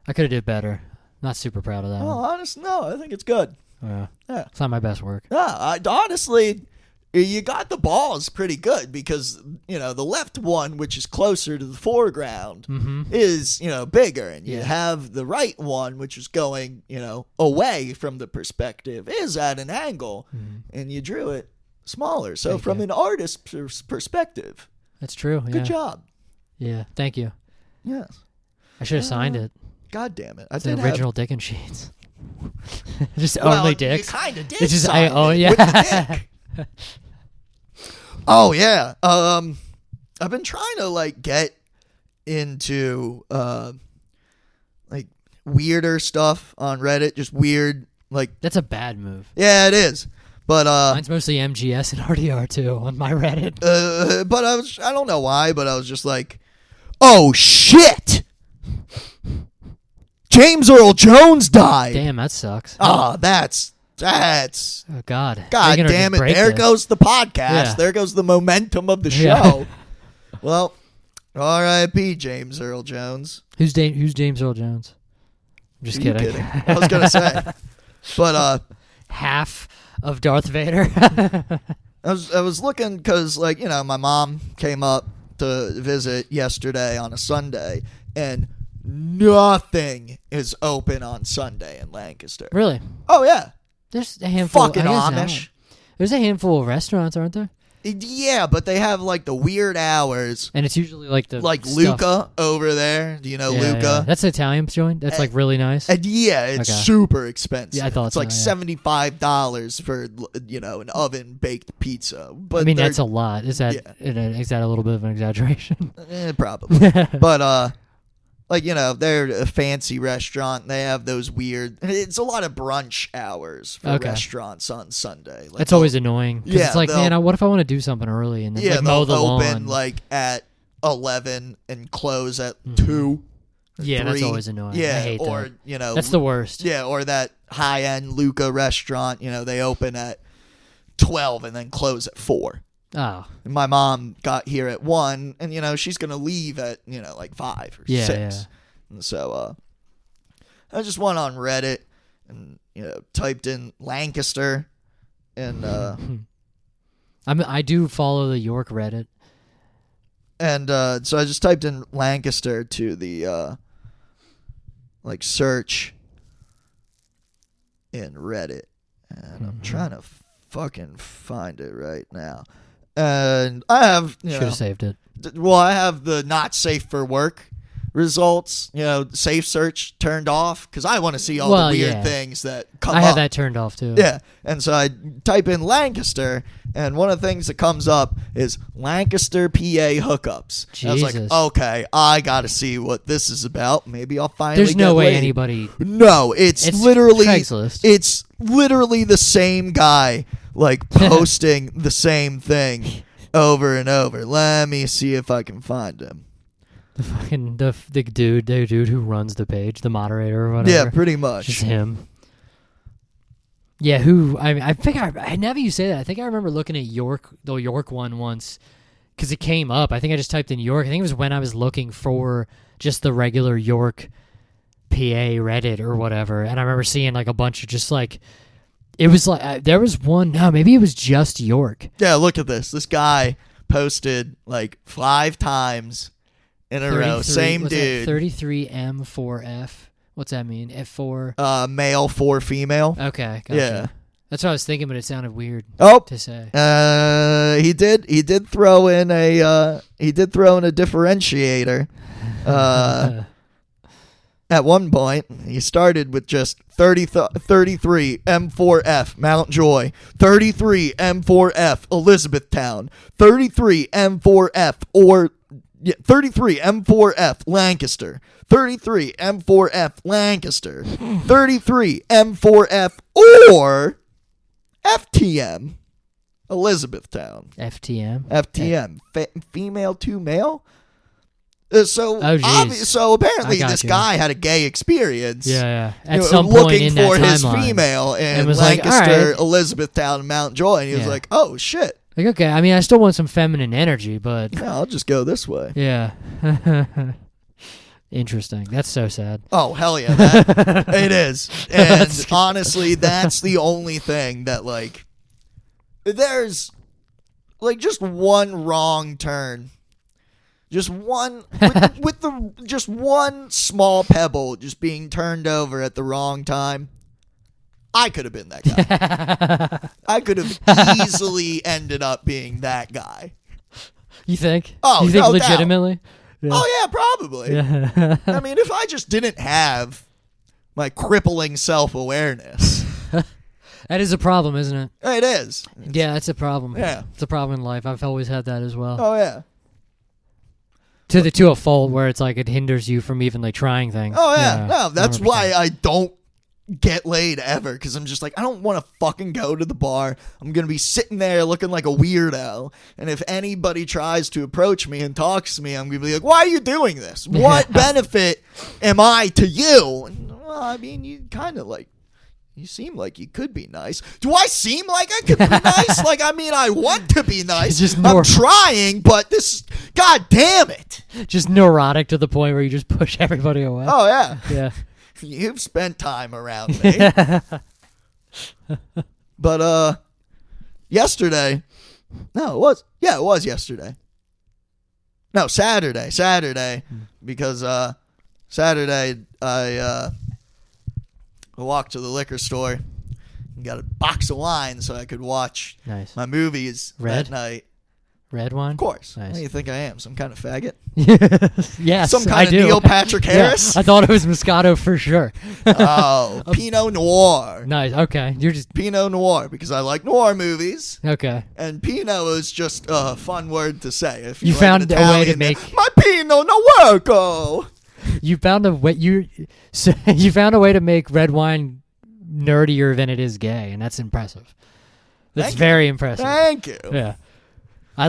I could have did better. Not super proud of that.
Oh,
one.
honest, no, I think it's good.
Yeah.
Yeah.
It's not my best work.
Yeah, honestly, you got the balls pretty good because, the left one, which is closer to the foreground, is, bigger. And you have the right one, which is going, away from the perspective, is at an angle. And you drew it smaller. So
Thank
from
you.
an artist's perspective,
That's true.
good job.
Yeah, thank you.
Yes.
I should have signed it.
God damn it. I
It's the
did
original Dickenheets. Just
have,
only dicks.
You kind of did.
It's just
sign it
yeah.
with the dick. Oh yeah. I've been trying to get into weirder stuff on Reddit, just weird
That's a bad move.
yeah, it is. But
Mine's mostly MGS and RDR too on my Reddit.
but I don't know why, but I was just like, "Oh shit. James Earl Jones died."
Damn, that sucks.
Oh, that's
Oh God.
God
You're gonna
damn
just
it.
break
There
this.
goes the podcast.
Yeah.
There goes the momentum of the show.
Yeah.
Well, R.I.P. James Earl Jones.
Who's James Earl Jones? I'm just
You
kidding.
I was going to say. But
Half of Darth Vader.
I was looking because, my mom came up to visit yesterday on a Sunday, and nothing is open on Sunday in Lancaster.
Really?
Oh, yeah.
There's a handful.
Fucking
I guess
Amish.
There's a handful of restaurants, aren't there?
Yeah, but they have, the weird hours.
And it's usually the
Like
stuff.
Luca over there. Do you know
Yeah,
Luca?
yeah. That's an Italian joint. That's really nice.
And yeah, it's
Okay.
super expensive.
Yeah, I thought
it's
so,
like
yeah.
$75 for an oven baked pizza. But
I mean,
they're-
that's a lot. Is that is that a little bit of an exaggeration?
probably. But they're a fancy restaurant. They have those weird. It's a lot of brunch hours for
Okay.
restaurants on Sunday.
That's always annoying. 'Cause
Yeah,
it's like,
they'll-
man, what if I want to do something early and then
yeah,
mow
they'll
the
open
lawn?
at 11 and close at 2. or
Yeah, that's
3.
always annoying.
Yeah,
I hate
or
that. That's the worst.
Yeah, or that high-end Luca restaurant, they open at 12 and then close at 4.
Oh,
And my mom got here at 1, and, she's going to leave at, 5 or 6.
Yeah.
And so I just went on Reddit and, typed in Lancaster, and
I do follow the York Reddit.
so I just typed in Lancaster to the, search in Reddit. And I'm trying to fucking find it right now. And I have,
Should have saved it.
I have the not safe for work results, safe search turned off because I want to see all the weird things that come up.
I have that turned off too.
Yeah. And so I type in Lancaster, and one of the things that comes up is Lancaster, PA hookups. I was like,
Jesus.
okay, I got to see what this is about. Maybe I'll finally
There's no
get
way
laid.
anybody.
No, it's
It's
literally
Craigslist.
it's literally the same guy posting the same thing over and over. Let me see if I can find him.
The fucking the dude who runs the page, the moderator or whatever.
Yeah, pretty much.
Just him. Yeah, who I think I now that you say that, I think I remember looking at the York one once because it came up. I think I just typed in York. I think it was when I was looking for just the regular York PA Reddit or whatever, and I remember seeing a bunch of just It was like there was one. No, maybe it was just York.
Yeah, look at this. This guy posted like 5 times in a row. Same dude.
33M4F. What's that mean? F4.
Male 4 female.
Okay. Gotcha.
Yeah.
That's what I was thinking, but it sounded weird
Oh,
to say.
he did throw in a differentiator. At one point, he started with just 33 M4F Mountjoy, 33 M4F Elizabethtown, 33 M4F 33 M4F Lancaster, 33 M4F Lancaster, 33 M4F or FTM Elizabethtown.
FTM.
Female to male. So apparently this guy had a gay experience.
Yeah. At some point
looking
in
for
that
his
timeline.
female in
was like,
Lancaster,
all right.
Elizabethtown, and Mountjoy, and he was like, "Oh shit!
Like, okay, I mean, I still want some feminine energy, but
Yeah, I'll just go this way."
yeah. Interesting. That's so sad.
Oh hell yeah, that, it is. And honestly, that's the only thing that like, there's like just one wrong turn. Just one just one small pebble just being turned over at the wrong time. I could have been that guy. I could have easily ended up being that guy.
You think?
Oh,
you think
no doubt.
legitimately? Yeah.
Oh yeah, probably.
Yeah.
I mean, if I just didn't have my crippling self-awareness.
That is a problem, isn't it?
It is.
Yeah, that's a problem.
Yeah.
It's a problem in life. I've always had that as well.
Oh yeah.
To a fault where it's like it hinders you from even like trying things.
Oh yeah. No, that's
100%.
why I don't get laid ever, because I'm just like, I don't want to fucking go to the bar. I'm gonna be sitting there looking like a weirdo, and if anybody tries to approach me and talks to me, I'm gonna be like, why are you doing this? What benefit am I to you? And, well, I mean, you kind of like, you seem like you could be nice. Do I seem like I could be nice? Like, I mean, I want to be nice.
Just
I'm trying, but this, god damn it.
Just neurotic to the point where you just push everybody away.
Oh yeah.
Yeah.
You've spent time around me. But yesterday, no, it was yesterday. No, Saturday, because Saturday I walked to the liquor store and got a box of wine so I could watch
Nice.
my movies
Red?
that night.
Red wine?
Of course.
Nice.
What do you think I am? Some kind of faggot?
Yes,
Some kind
I
of
do.
Neil Patrick Harris?
Yeah, I thought it was Moscato for sure.
Oh, Pinot Noir.
Nice. Okay. You're just
Pinot Noir, because I like noir movies.
okay.
And Pinot is just a fun word to say. If
You
like
found
an
a way to
Italian,
make-
my Pinot Noir.
You found a way you found a way to make red wine nerdier than it is gay, and that's impressive. That's
Thank you.
very impressive.
Thank you.
Yeah. I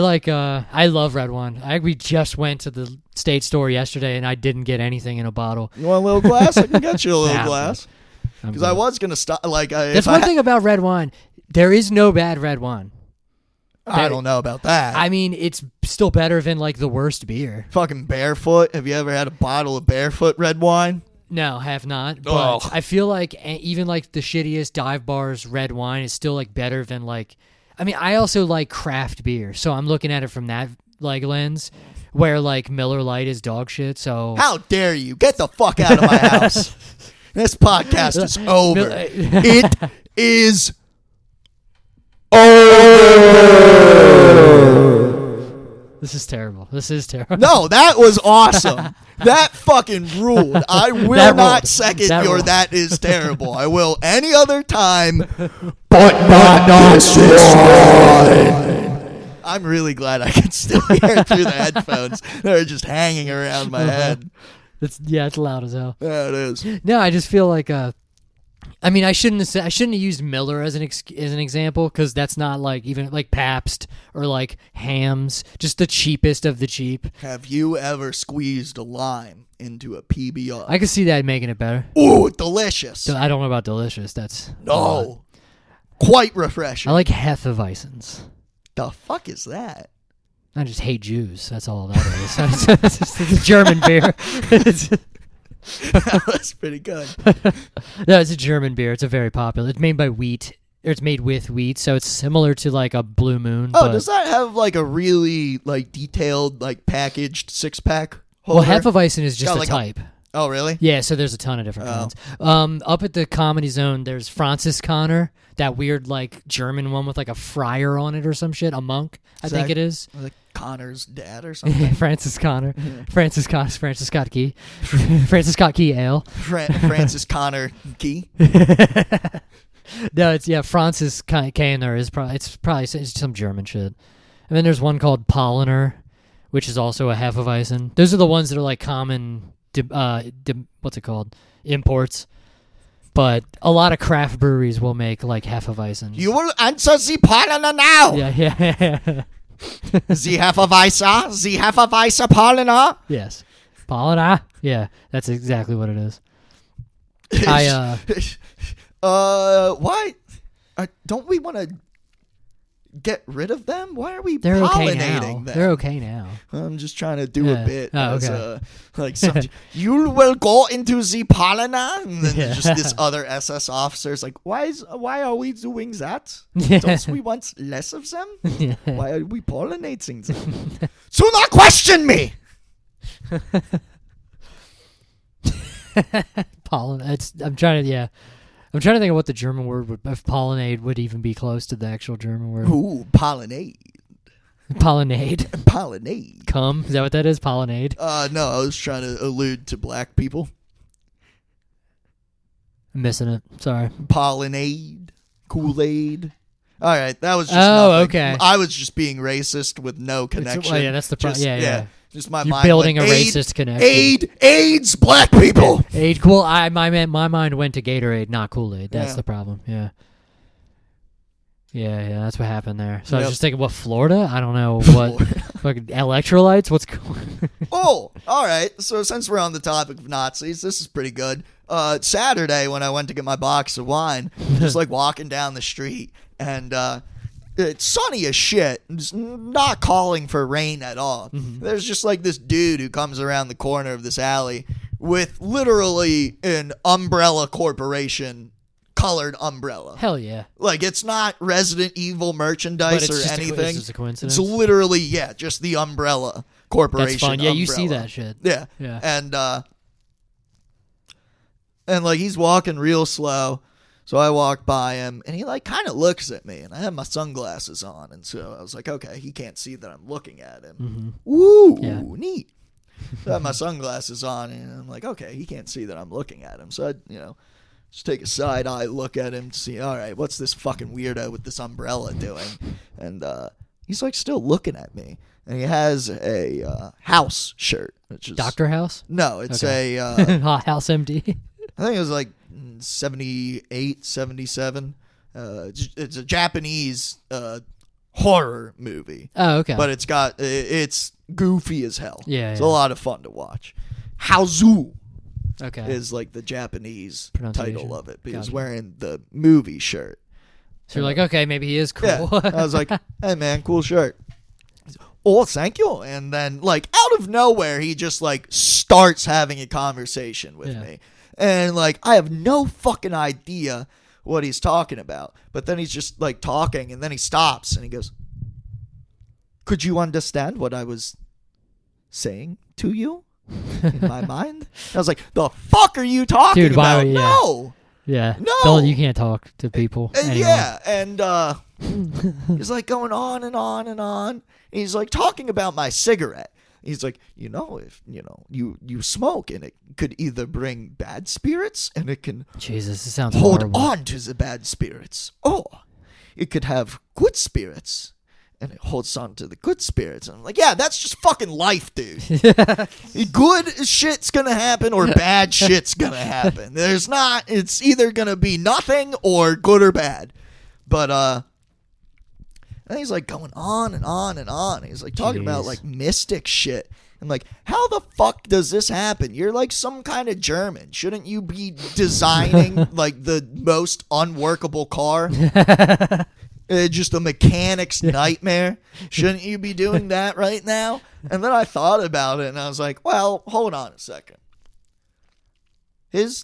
love red wine. We just went to the state store yesterday and I didn't get anything in a bottle.
You want a little glass? I can get you a little
Nah,
glass.
I'm
Because
good.
I was gonna stop. Like,
That's one thing about red wine. There is no bad red wine.
I don't know about that.
I mean, it's still better than like the worst beer.
Fucking Barefoot. Have you ever had a bottle of Barefoot red wine?
No, have not. But
Oh.
I feel like even like the shittiest dive bars red wine is still like better than like. I mean, I also like craft beer, so I'm looking at it from that like lens, where like Miller Lite is dog shit. So
How dare you? Get the fuck out of my house. This podcast is over. It is
This is terrible. This is terrible.
No, that was awesome. That fucking ruled. I will
That
not
ruled.
second
That
your
ruled.
that is terrible. I will any other time, but not this one. I'm really glad I can still hear through the headphones. They're just hanging around my head.
It's loud as hell.
Yeah, it is.
No, I just feel like I mean, I shouldn't have used Miller as an example, because that's not like even like Pabst or like Hams, just the cheapest of the cheap.
Have you ever squeezed a lime into a PBR?
I could see that making it better.
Ooh, delicious.
So I don't know about delicious. That's
No. Quite refreshing.
I like Hefeweizens.
The fuck is that?
I just hate Jews. That's all that is. It's a German beer.
That's pretty good.
No, it's a German beer. It's a very popular. It's made by Wheat It's made with wheat, so it's similar to like a Blue Moon.
Oh,
but,
does that have like a really like detailed like packaged 6-pack
well,
holder?
Hefeweizen is just
Got
a
like
type.
Oh, really?
Yeah, so there's a ton of different kinds. Up at the Comedy Zone, there's Francis Connor, that weird like German one with like a friar on it or some shit, a monk, I think it is.
Like Connor's dad or something.
Francis Connor, Francis Scott Key, Francis Scott Key Ale.
Francis Connor Key.
No, it's Francis K in there is probably it's some German shit. And then there's one called Polliner, which is also a Hefeweizen. Those are the ones that are like common. What's it called? Imports. But a lot of craft breweries will make like Hefeweizens.
You will answer the Polliner now.
Yeah.
The Hefeweizer Polliner.
Yes. Polliner. Yeah, that's exactly what it is.
Why? Don't we want to get rid of them? Why are we
They're okay
pollinating
now.
them?
They're okay now.
I'm just trying to do a bit.
Oh,
as,
okay.
like you will go into the Polliner, and then
Yeah.
just this other SS officer's like, why are we doing that?
Yeah.
Don't we want less of them?
Yeah.
Why are we pollinating them? Do not question me.
Pollen. I'm trying to think of what the German word would, if pollinate would even be close to the actual German word.
Ooh, pollinate.
Pollinade.
Pollinate.
Cum. Is that what that is? Pollinade.
No, I was trying to allude to black people.
I'm missing it. Sorry.
Pollinade. Kool-Aid. All right, that was just
Oh,
nothing.
okay.
I was just being racist with no connection.
Well, yeah, that's the problem. Yeah.
Just my
You're
mind
building
went,
a
aid,
racist connection.
AIDS, black people.
Aid. Cool. My mind went to Gatorade, not Kool-Aid. That's
Yeah.
the problem. Yeah. Yeah, that's what happened there. So I
Yep.
was just thinking, what, Florida? I don't know what. Fucking electrolytes? What's going?
Oh, all right. So since we're on the topic of Nazis, this is pretty good. Saturday when I went to get my box of wine, just like walking down the street, and it's sunny as shit. It's not calling for rain at all.
Mm-hmm.
There's just like this dude who comes around the corner of this alley with literally an umbrella corporation colored umbrella.
Hell yeah.
Like, it's not Resident Evil merchandise or anything.
It's just a coincidence.
It's literally, just the umbrella corporation.
That's fun. Yeah, you see
umbrella.
that shit.
Yeah. And like he's walking real slow. So I walk by him and he like kind of looks at me, and I have my sunglasses on, and so I was like, okay, he can't see that I'm looking at him.
Mm-hmm.
Ooh,
Yeah.
neat. So I have my sunglasses on, and I'm like, okay, he can't see that I'm looking at him. So I, just take a side eye look at him to see, all right, what's this fucking weirdo with this umbrella doing? And he's like still looking at me, and he has a House shirt, which is
Doctor House?
No, it's
Okay.
a
House MD?
I think it was like 78, 77. It's a Japanese horror movie.
Oh, okay.
But it's goofy as hell.
Yeah,
It's
yeah.
a lot of fun to watch. Haozu
Okay.
is like the Japanese
Pronunciation.
title of it. But he was
Gotcha.
wearing the movie shirt.
So you're like, okay, maybe he is cool.
Yeah. I was like, hey man, cool shirt. Oh, thank you. And then like out of nowhere, he just like starts having a conversation with
Yeah.
me. And like I have no fucking idea what he's talking about. But then he's just like talking, and then he stops and he goes, could you understand what I was saying to you in my mind? I was like, the fuck are you talking
Dude, why
about?
would- yeah.
No.
Yeah.
No.
You can't talk to people
And
anymore.
yeah, and he's like going on and on and on. He's like talking about my cigarette. He's like, if you smoke, and it could either bring bad spirits, and it can
Jesus, this sounds
hold
horrible.
on to the bad spirits, or it could have good spirits, and it holds on to the good spirits. And I'm like, yeah, that's just fucking life, dude. Good shit's gonna happen or bad shit's gonna happen. It's either gonna be nothing or good or bad. But and he's like going on and on and on. He's like talking about
Jeez.
like mystic shit. I'm like, how the fuck does this happen? You're like some kind of German. Shouldn't you be designing like the most unworkable car? Just a mechanic's nightmare. Shouldn't you be doing that right now? And then I thought about it, and I was like, well, hold on a second. His,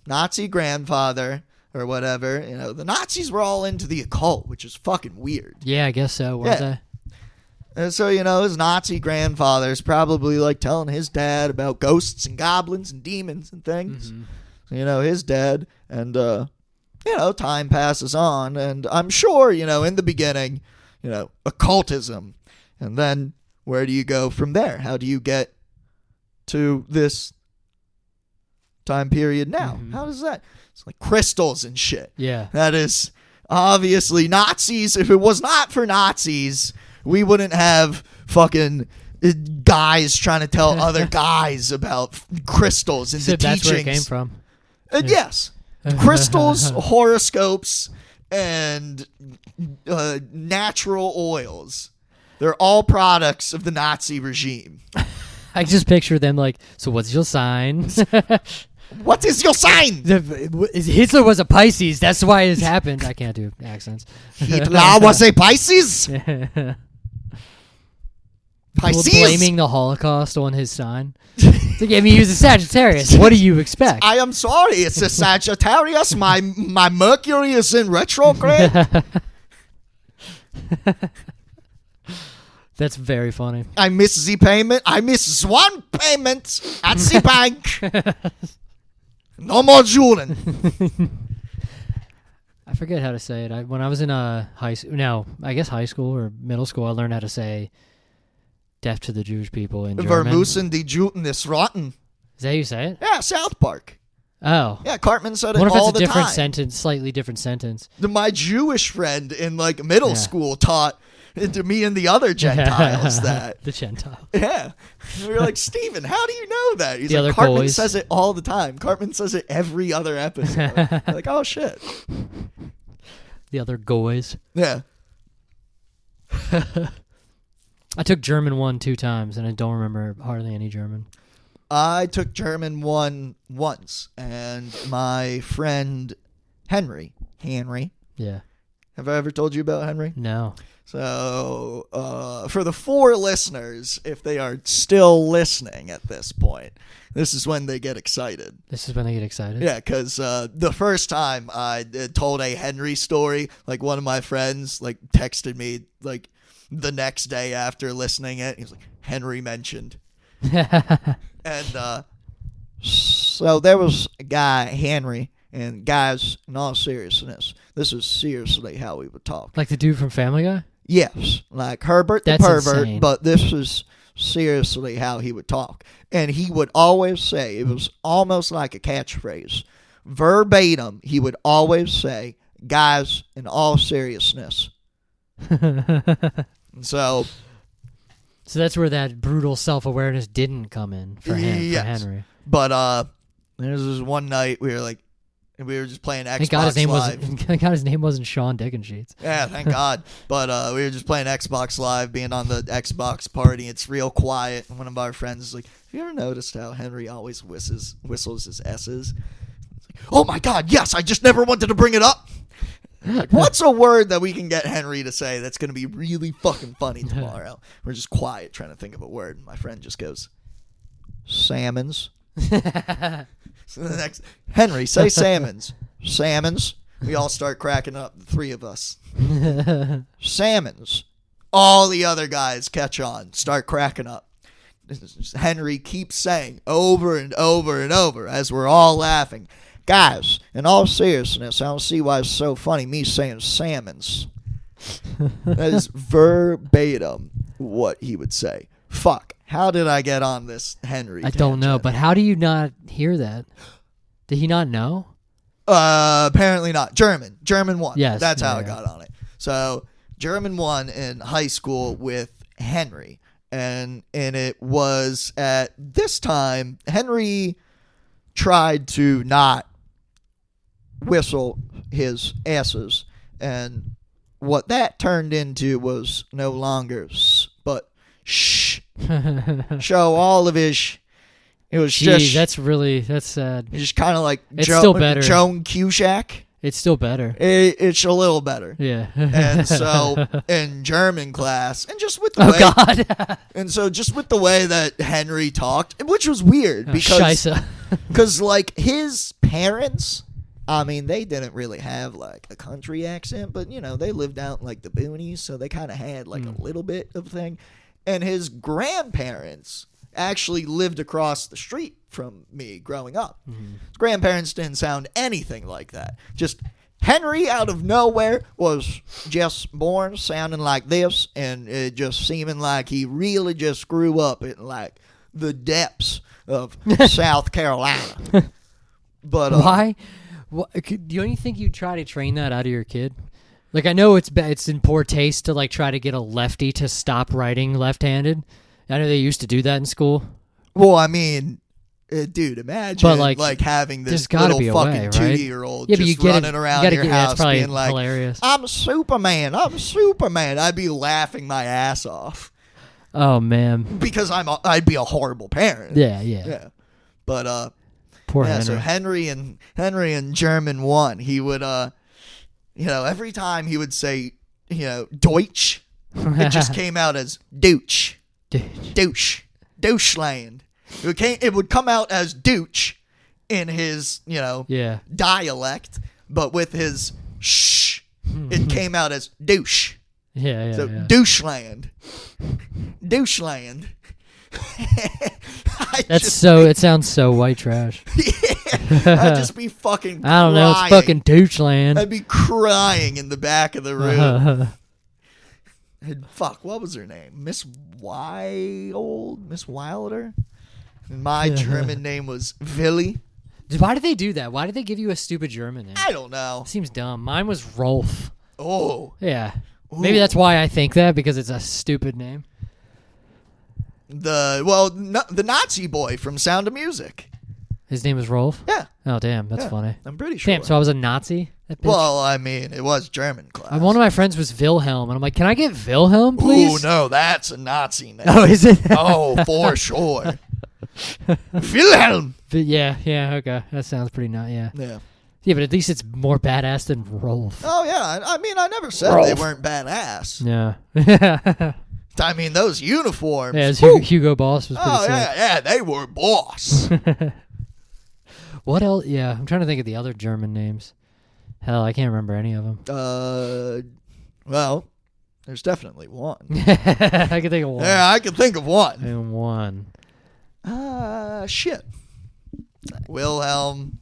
Nazi grandfather or whatever, the Nazis were all into the occult, which is fucking weird.
Yeah, I guess so. Weren't they?
And so, his Nazi grandfather's probably like telling his dad about ghosts and goblins and demons and things. So, his dad, and, time passes on. And I'm sure, in the beginning, occultism. And then where do you go from there? How do you get to this time period now? How does that? It's like crystals and shit.
Yeah.
That is obviously Nazis. If it was not for Nazis, we wouldn't have fucking guys trying to tell other guys about crystals and the teachings.
That's where it came from.
Yes. Crystals, horoscopes, and natural oils. They're all products of the Nazi regime.
I just picture them like, so what's your sign?
What is your sign?
Hitler was a Pisces. That's why it happened. I can't do accents.
Hitler was a Pisces? Pisces?
Blaming the Holocaust on his sign. To get me use a Sagittarius. What do you expect?
I am sorry. It's a Sagittarius. My Mercury is in retrograde.
That's very funny.
I miss the payment. I miss one payment at the bank. No more Julian.
I forget how to say it. When I was in high school or middle school, I learned how to say "death to the Jewish people" in German.
Vermusen die Juden ist rotten.
Is that how you say it?
Yeah, South Park.
Oh.
Yeah, Cartman said it
what if
all
it's a
the
different
time.
sentence, slightly different sentence?
My Jewish friend in middle school taught to me and the other Gentiles that.
The Gentile.
Yeah. And we were like, Steven, how do you know that? He's
The
like,
other
Cartman
goys.
says it all the time. Cartman says it every other episode. We're like, oh, shit.
The other goys.
Yeah.
I took German 1 2 times, and I don't remember hardly any German.
I took German 1 once, and my friend Henry.
Yeah.
Have I ever told you about Henry?
No.
So, for the 4 listeners, if they are still listening at this point, this is when they get excited.
This is when they get excited?
Yeah, because the first time I told a Henry story, one of my friends, texted me, the next day after listening it. He was like, Henry mentioned. And so there was a guy, Henry, and guys, in all seriousness, this is seriously how we would talk.
Like the dude from Family Guy?
Yes, like Herbert
That's
the pervert,
insane.
but this is seriously how he would talk. And he would always say, it was almost like a catchphrase. Verbatim, he would always say, guys, in all seriousness. So
that's where that brutal self-awareness didn't come in for him,
yes.
for Henry.
But there was this one night we were just playing Xbox
Thank God his name
Live.
Thank God his name wasn't Shawn Dickensheets.
Yeah, thank God. But we were just playing Xbox Live, being on the Xbox party. It's real quiet. And one of our friends is like, have you ever noticed how Henry always whistles his S's? It's like, oh my God, yes, I just never wanted to bring it up. Like, what's a word that we can get Henry to say that's going to be really fucking funny tomorrow? We're just quiet trying to think of a word. And my friend just goes, salmons. So the next, Henry, say salmons. Salmons. We all start cracking up, the 3 of us. Salmons. All the other guys catch on, start cracking up. Henry keeps saying over and over and over as we're all laughing, guys, in all seriousness, I don't see why it's so funny me saying salmons. That is verbatim what he would say. Fuck. How did I get on this Henry
I don't know,
tangent?
but how do you not hear that? Did he not know?
Apparently not. German 1.
Yes,
That's how I
yeah.
got on it. So German 1 in high school with Henry. And it was at this time, Henry tried to not whistle his S's. And what that turned into was no longer but shh. Show all of his. It was
Jeez,
just.
that's sad.
It's just kind of like
It's still better.
Joan Cusack.
It's still better.
It's a little better.
Yeah.
And so in German class, and just with the
Oh
way,
God.
and so just with the way that Henry talked, which was weird
Scheisse.
because like his parents I mean, they didn't really have like a country accent, but you know, they lived out in like the boonies, so they kind of had like a little bit of thing. And his grandparents actually lived across the street from me growing up. His grandparents didn't sound anything like that. Just Henry out of nowhere was just born sounding like this, and it just seeming like he really just grew up in like the depths of South Carolina. But
Why? Do you think you'd try to train that out of your kid? Like, I know it's in poor taste to like try to get a lefty to stop writing left-handed. I know they used to do that in school.
Well, I mean, dude, imagine
But,
like having this
gotta
little
be a
fucking
way, right?
2-year-old
Yeah, but
just
you get
running around your
that's
house
probably
being like,
hilarious.
I'm Superman, I'm Superman. I'd be laughing my ass off
Oh man.
because I'd be a horrible parent.
Yeah.
But
Poor
yeah,
Henry.
so Henry in German 1, he would you know, every time he would say, you know, Deutsch, it just came out as douche. Doucheland. It would come out as douche in his, you know, dialect, but with his shh, it came out as douche. So doucheland.
It sounds so white trash.
I'd just be fucking crying.
I don't know, it's fucking doucheland.
I'd be crying in the back of the room. And fuck, what was her name? Miss Wilder? And my German name was Willy.
Why did they do that? Why did they give you a stupid German name?
I don't know.
Seems dumb. Mine was Rolf.
Oh.
Yeah. Maybe that's why I think that, because it's a stupid name.
The Nazi boy from Sound of Music.
His name was Rolf?
Yeah.
Oh, damn. That's funny.
I'm pretty sure.
Damn, so I was a Nazi? That bitch?
Well, I mean, it was German class.
One of my friends was Wilhelm, and I'm like, can I get Wilhelm, please?
Ooh, no, that's a Nazi name.
Oh, is it?
Oh, for sure. Wilhelm.
Yeah, okay. That sounds pretty yeah.
Yeah.
Yeah, but at least it's more badass than Rolf.
Oh, yeah. I mean, I never said they weren't badass.
Yeah.
I mean, those uniforms.
Yeah, Hugo Boss was pretty sick.
Yeah, they were boss.
What else? Yeah, I'm trying to think of the other German names. Hell, I can't remember any of them.
Well, there's definitely one.
I can think of one.
Yeah, I can think of one.
And one.
Shit. Wilhelm.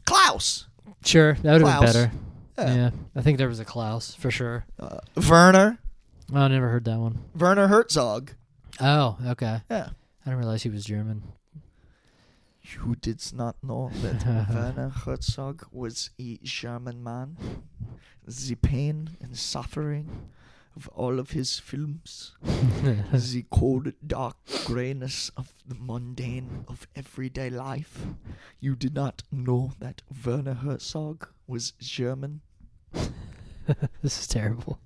Klaus.
Sure, that would have been
Klaus.
better.
Yeah.
Yeah, I think there was a Klaus, for sure.
Werner.
Oh, I never heard that one.
Werner Herzog.
Oh, okay.
Yeah.
I didn't realize he was German.
You did not know that Werner Herzog was a German man. The pain and suffering of all of his films. The cold, dark grayness of the mundane of everyday life. You did not know that Werner Herzog was German.
This is terrible.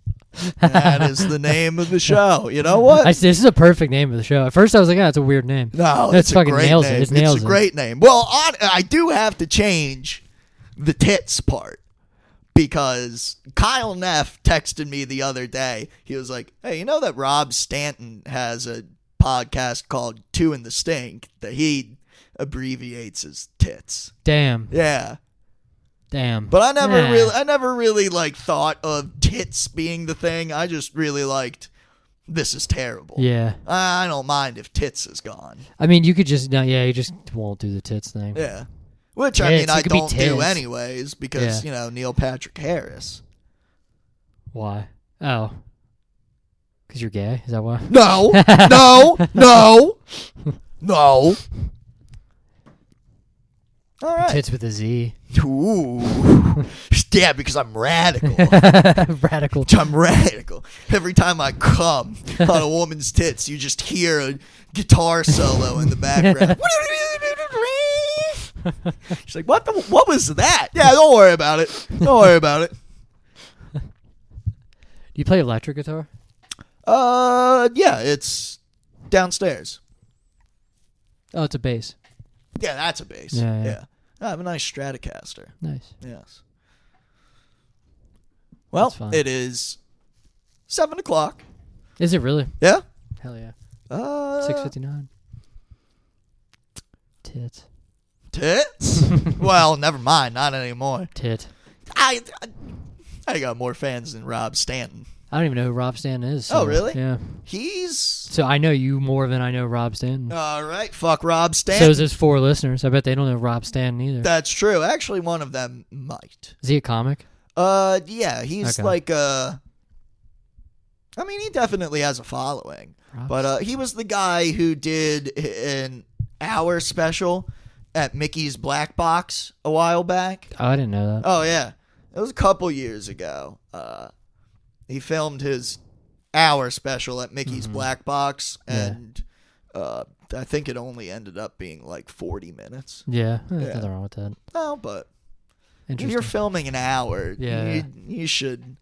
That is the name of the show. You know what?
This is a perfect name of the show. At first, I was like, "Oh, it's a weird name."
No,
That's
it's
fucking
a great
nails
name.
it. It nails
it's a
it.
great name. Well, I do have to change the tits part because Kyle Neff texted me the other day. He was like, "Hey, you know that Rob Stanton has a podcast called Two in the Stink that he abbreviates as tits?"
Damn.
Yeah.
Damn.
But I never really like thought of tits being the thing. I just really liked this is terrible.
Yeah.
I don't mind if tits is gone.
I mean, you could just you just won't do the tits thing.
Yeah. Which I mean
Tits,
I
it could be
don't do
tits.
anyways because, you know, Neil Patrick Harris.
Why? Oh. Because you're gay? Is that why?
No. No. All right.
Tits with a Z.
Ooh. Yeah, because I'm radical.
Radical.
I'm radical. Every time I come on a woman's tits, you just hear a guitar solo in the background. She's like, what was that? Yeah, don't worry about it.
Do you play electric guitar?
Yeah, it's downstairs.
Oh, it's a bass.
Yeah, that's a bass.
Yeah.
I have a nice Stratocaster.
Nice.
Yes. Well,
That's fine.
it is 7:00.
Is it really?
Yeah.
Hell yeah.
6:59.
6:59. Tits.
Tits? Well, never mind. Not anymore.
Tit.
I got more fans than Rob Stanton.
I don't even know who Rob Stanton is. So,
Oh, really?
Yeah.
So
I know you more than I know Rob Stanton.
all right. Fuck Rob Stanton.
So is his 4 listeners. I bet they don't know Rob Stanton either.
That's true. Actually, one of them might.
Is he a comic?
Yeah. He's
Okay.
like I mean, he definitely has a following.
Rob
But he was the guy who did an hour special at Mickey's Black Box a while back.
Oh, I didn't know that.
Oh, yeah. It was a couple years ago. He filmed his hour special at Mickey's Black Box, and I think it only ended up being like 40 minutes.
Yeah. Nothing wrong with that.
No, but if
Interesting.
you're filming an hour,
Yeah.
you should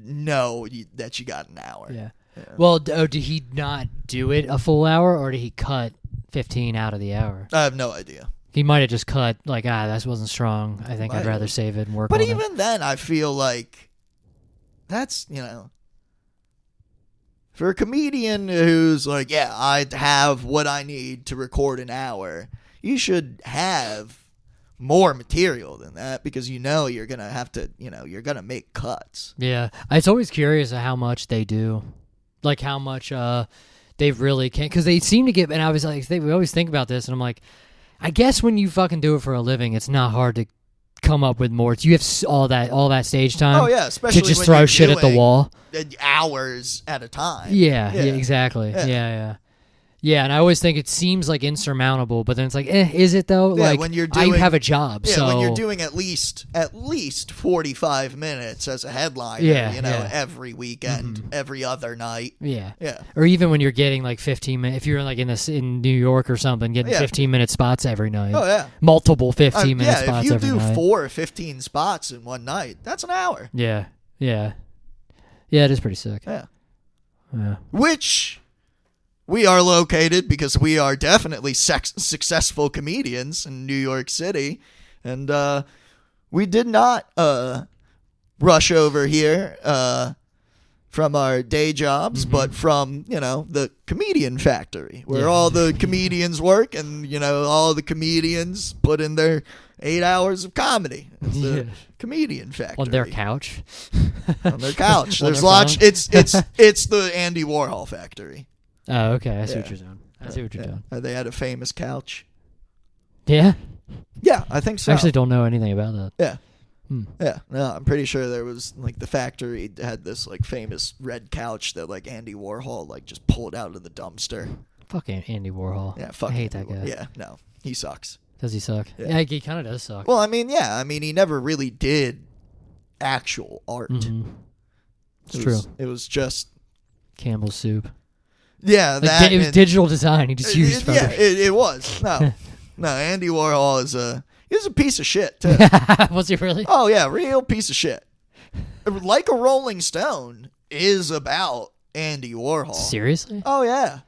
know that you got an hour.
Yeah. Well, did he not do it a full hour, or did he cut 15 out of the hour?
I have no idea.
He might have just cut, like, that wasn't strong. I think I'd rather save it and work
But
on it.
even then, I feel like that's, for a comedian who's like, yeah, I have what I need to record an hour, you should have more material than that, because you're going to have to, you're going to make cuts.
Yeah. It's always curious how much they do. Like, how much they really can. Because they seem to get, and I was like, we always think about this, and I'm like, I guess when you fucking do it for a living, it's not hard to come up with more. You have all that stage time.
Oh, yeah, especially
to just
when
throw
you're
shit at the
doing
wall.
Hours at a time.
Yeah,
Yeah.
exactly.
Yeah.
Yeah. Yeah, and I always think it seems like insurmountable, but then it's like, is it though?
Yeah,
like,
when you're
I
doing-
have a job,
Yeah,
so
when you're doing at least 45 minutes as a headliner,
Yeah.
every weekend, every other night.
yeah.
Yeah.
Or even when you're getting like 15 minutes, if you're like in New York or something, getting
Yeah. 15-minute
spots every night.
Oh, yeah.
Multiple 15-minute
yeah,
spots
if you
every
do
night.
4 or 15 spots in one night, that's an hour.
Yeah. It is pretty sick.
Yeah.
Yeah.
Which we are located because we are definitely successful comedians in New York City. And we did not rush over here from our day jobs, but from, the comedian factory where all the comedians work, and, all the comedians put in their 8 hours of comedy. It's the comedian factory.
On their couch.
On their couch.
On
There's
their
lots.
phone.
It's the Andy Warhol factory.
Oh, okay. I see what
Yeah.
you're doing. I see what you're doing.
They had a famous couch.
Yeah.
Yeah, I think so.
I actually don't know anything about that.
Yeah.
Hmm.
Yeah. No, I'm pretty sure there was the factory had this famous red couch that Andy Warhol just pulled out of the dumpster.
Fucking Andy Warhol.
Yeah, fuck
I hate
Andy
that guy.
Warhol. Yeah, no. He sucks.
Does he suck?
Yeah.
Yeah, he kind of does suck.
Well, I mean, yeah. I mean, he never really did actual art.
It's true.
It was just
Campbell's soup.
yeah,
Like,
that
it was
and-
digital design. He just used
yeah,
photos.
it was. No, Andy Warhol is a piece of shit too.
Was he really?
Oh yeah, real piece of shit. Like a Rolling Stone is about Andy Warhol.
Seriously?
Oh yeah,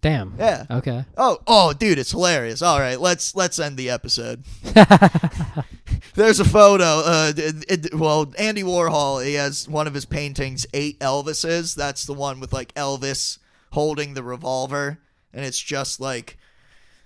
Damn.
yeah.
Okay.
Oh, dude, it's hilarious. All right, let's end the episode. There's a photo. Andy Warhol, he has one of his paintings, 8 Elvises. That's the one with Elvis holding the revolver, and it's just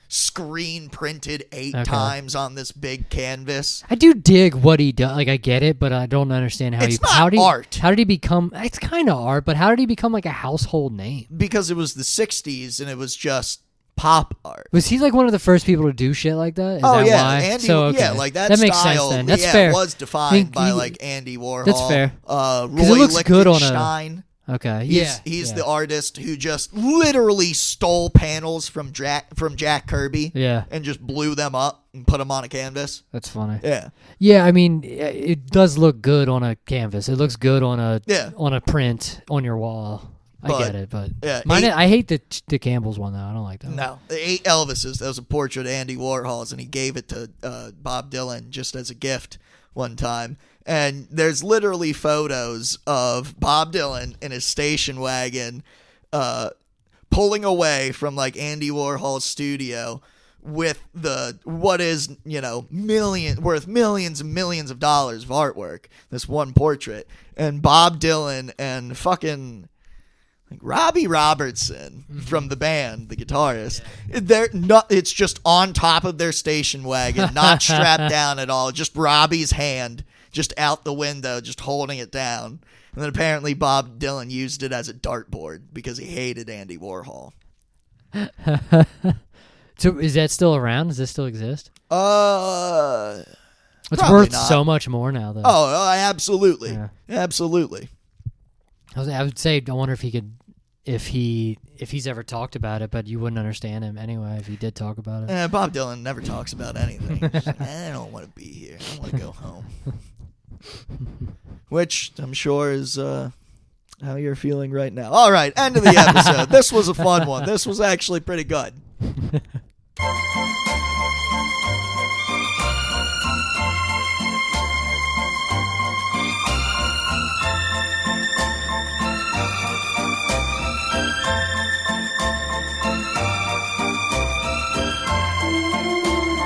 screen printed 8 times on this big canvas.
I do dig what he does. I get it, but I don't understand how
It's
he.
not
how did
art.
How did he become? It's kind of art, but how did he become a household name?
Because it was the 60s and it was just pop art.
Was he one of the first people to do shit like that? Is
Oh
that
yeah,
why?
Andy.
So, okay.
Yeah, that
makes
style.
sense then. That's
yeah,
fair.
was defined by
He-
Andy Warhol.
That's fair.
Roy
it looks good on a-
Lichtenstein.
Okay.
He's
yeah.
the artist who just literally stole panels from Jack Kirby.
Yeah.
And just blew them up and put them on a canvas.
That's funny.
Yeah.
Yeah, I mean, it does look good on a canvas. It looks good on a print on your wall. I get it, but
yeah,
I hate the Campbell's one though. I don't like that.
No, the 8 Elvises. That was a portrait of Andy Warhol's, and he gave it to Bob Dylan just as a gift one time. And there's literally photos of Bob Dylan in his station wagon, pulling away from Andy Warhol's studio with what is worth millions and millions of dollars of artwork. This one portrait, and Bob Dylan and fucking. Like Robbie Robertson from the band, the guitarist, it's just on top of their station wagon, not strapped down at all. Just Robbie's hand just out the window, just holding it down. And then apparently Bob Dylan used it as a dartboard because he hated Andy Warhol.
So is that still around? Does this still exist?
It's
It's worth so much more now, though.
Oh, absolutely.
Yeah.
Absolutely.
I would say, I wonder if he could, if he's ever talked about it, but you wouldn't understand him anyway if he did talk about it.
Bob Dylan never talks about anything. He's like, I don't want to be here. I want to go home. Which I'm sure is how you're feeling right now. All right, end of the episode. This was a fun one. This was actually pretty good.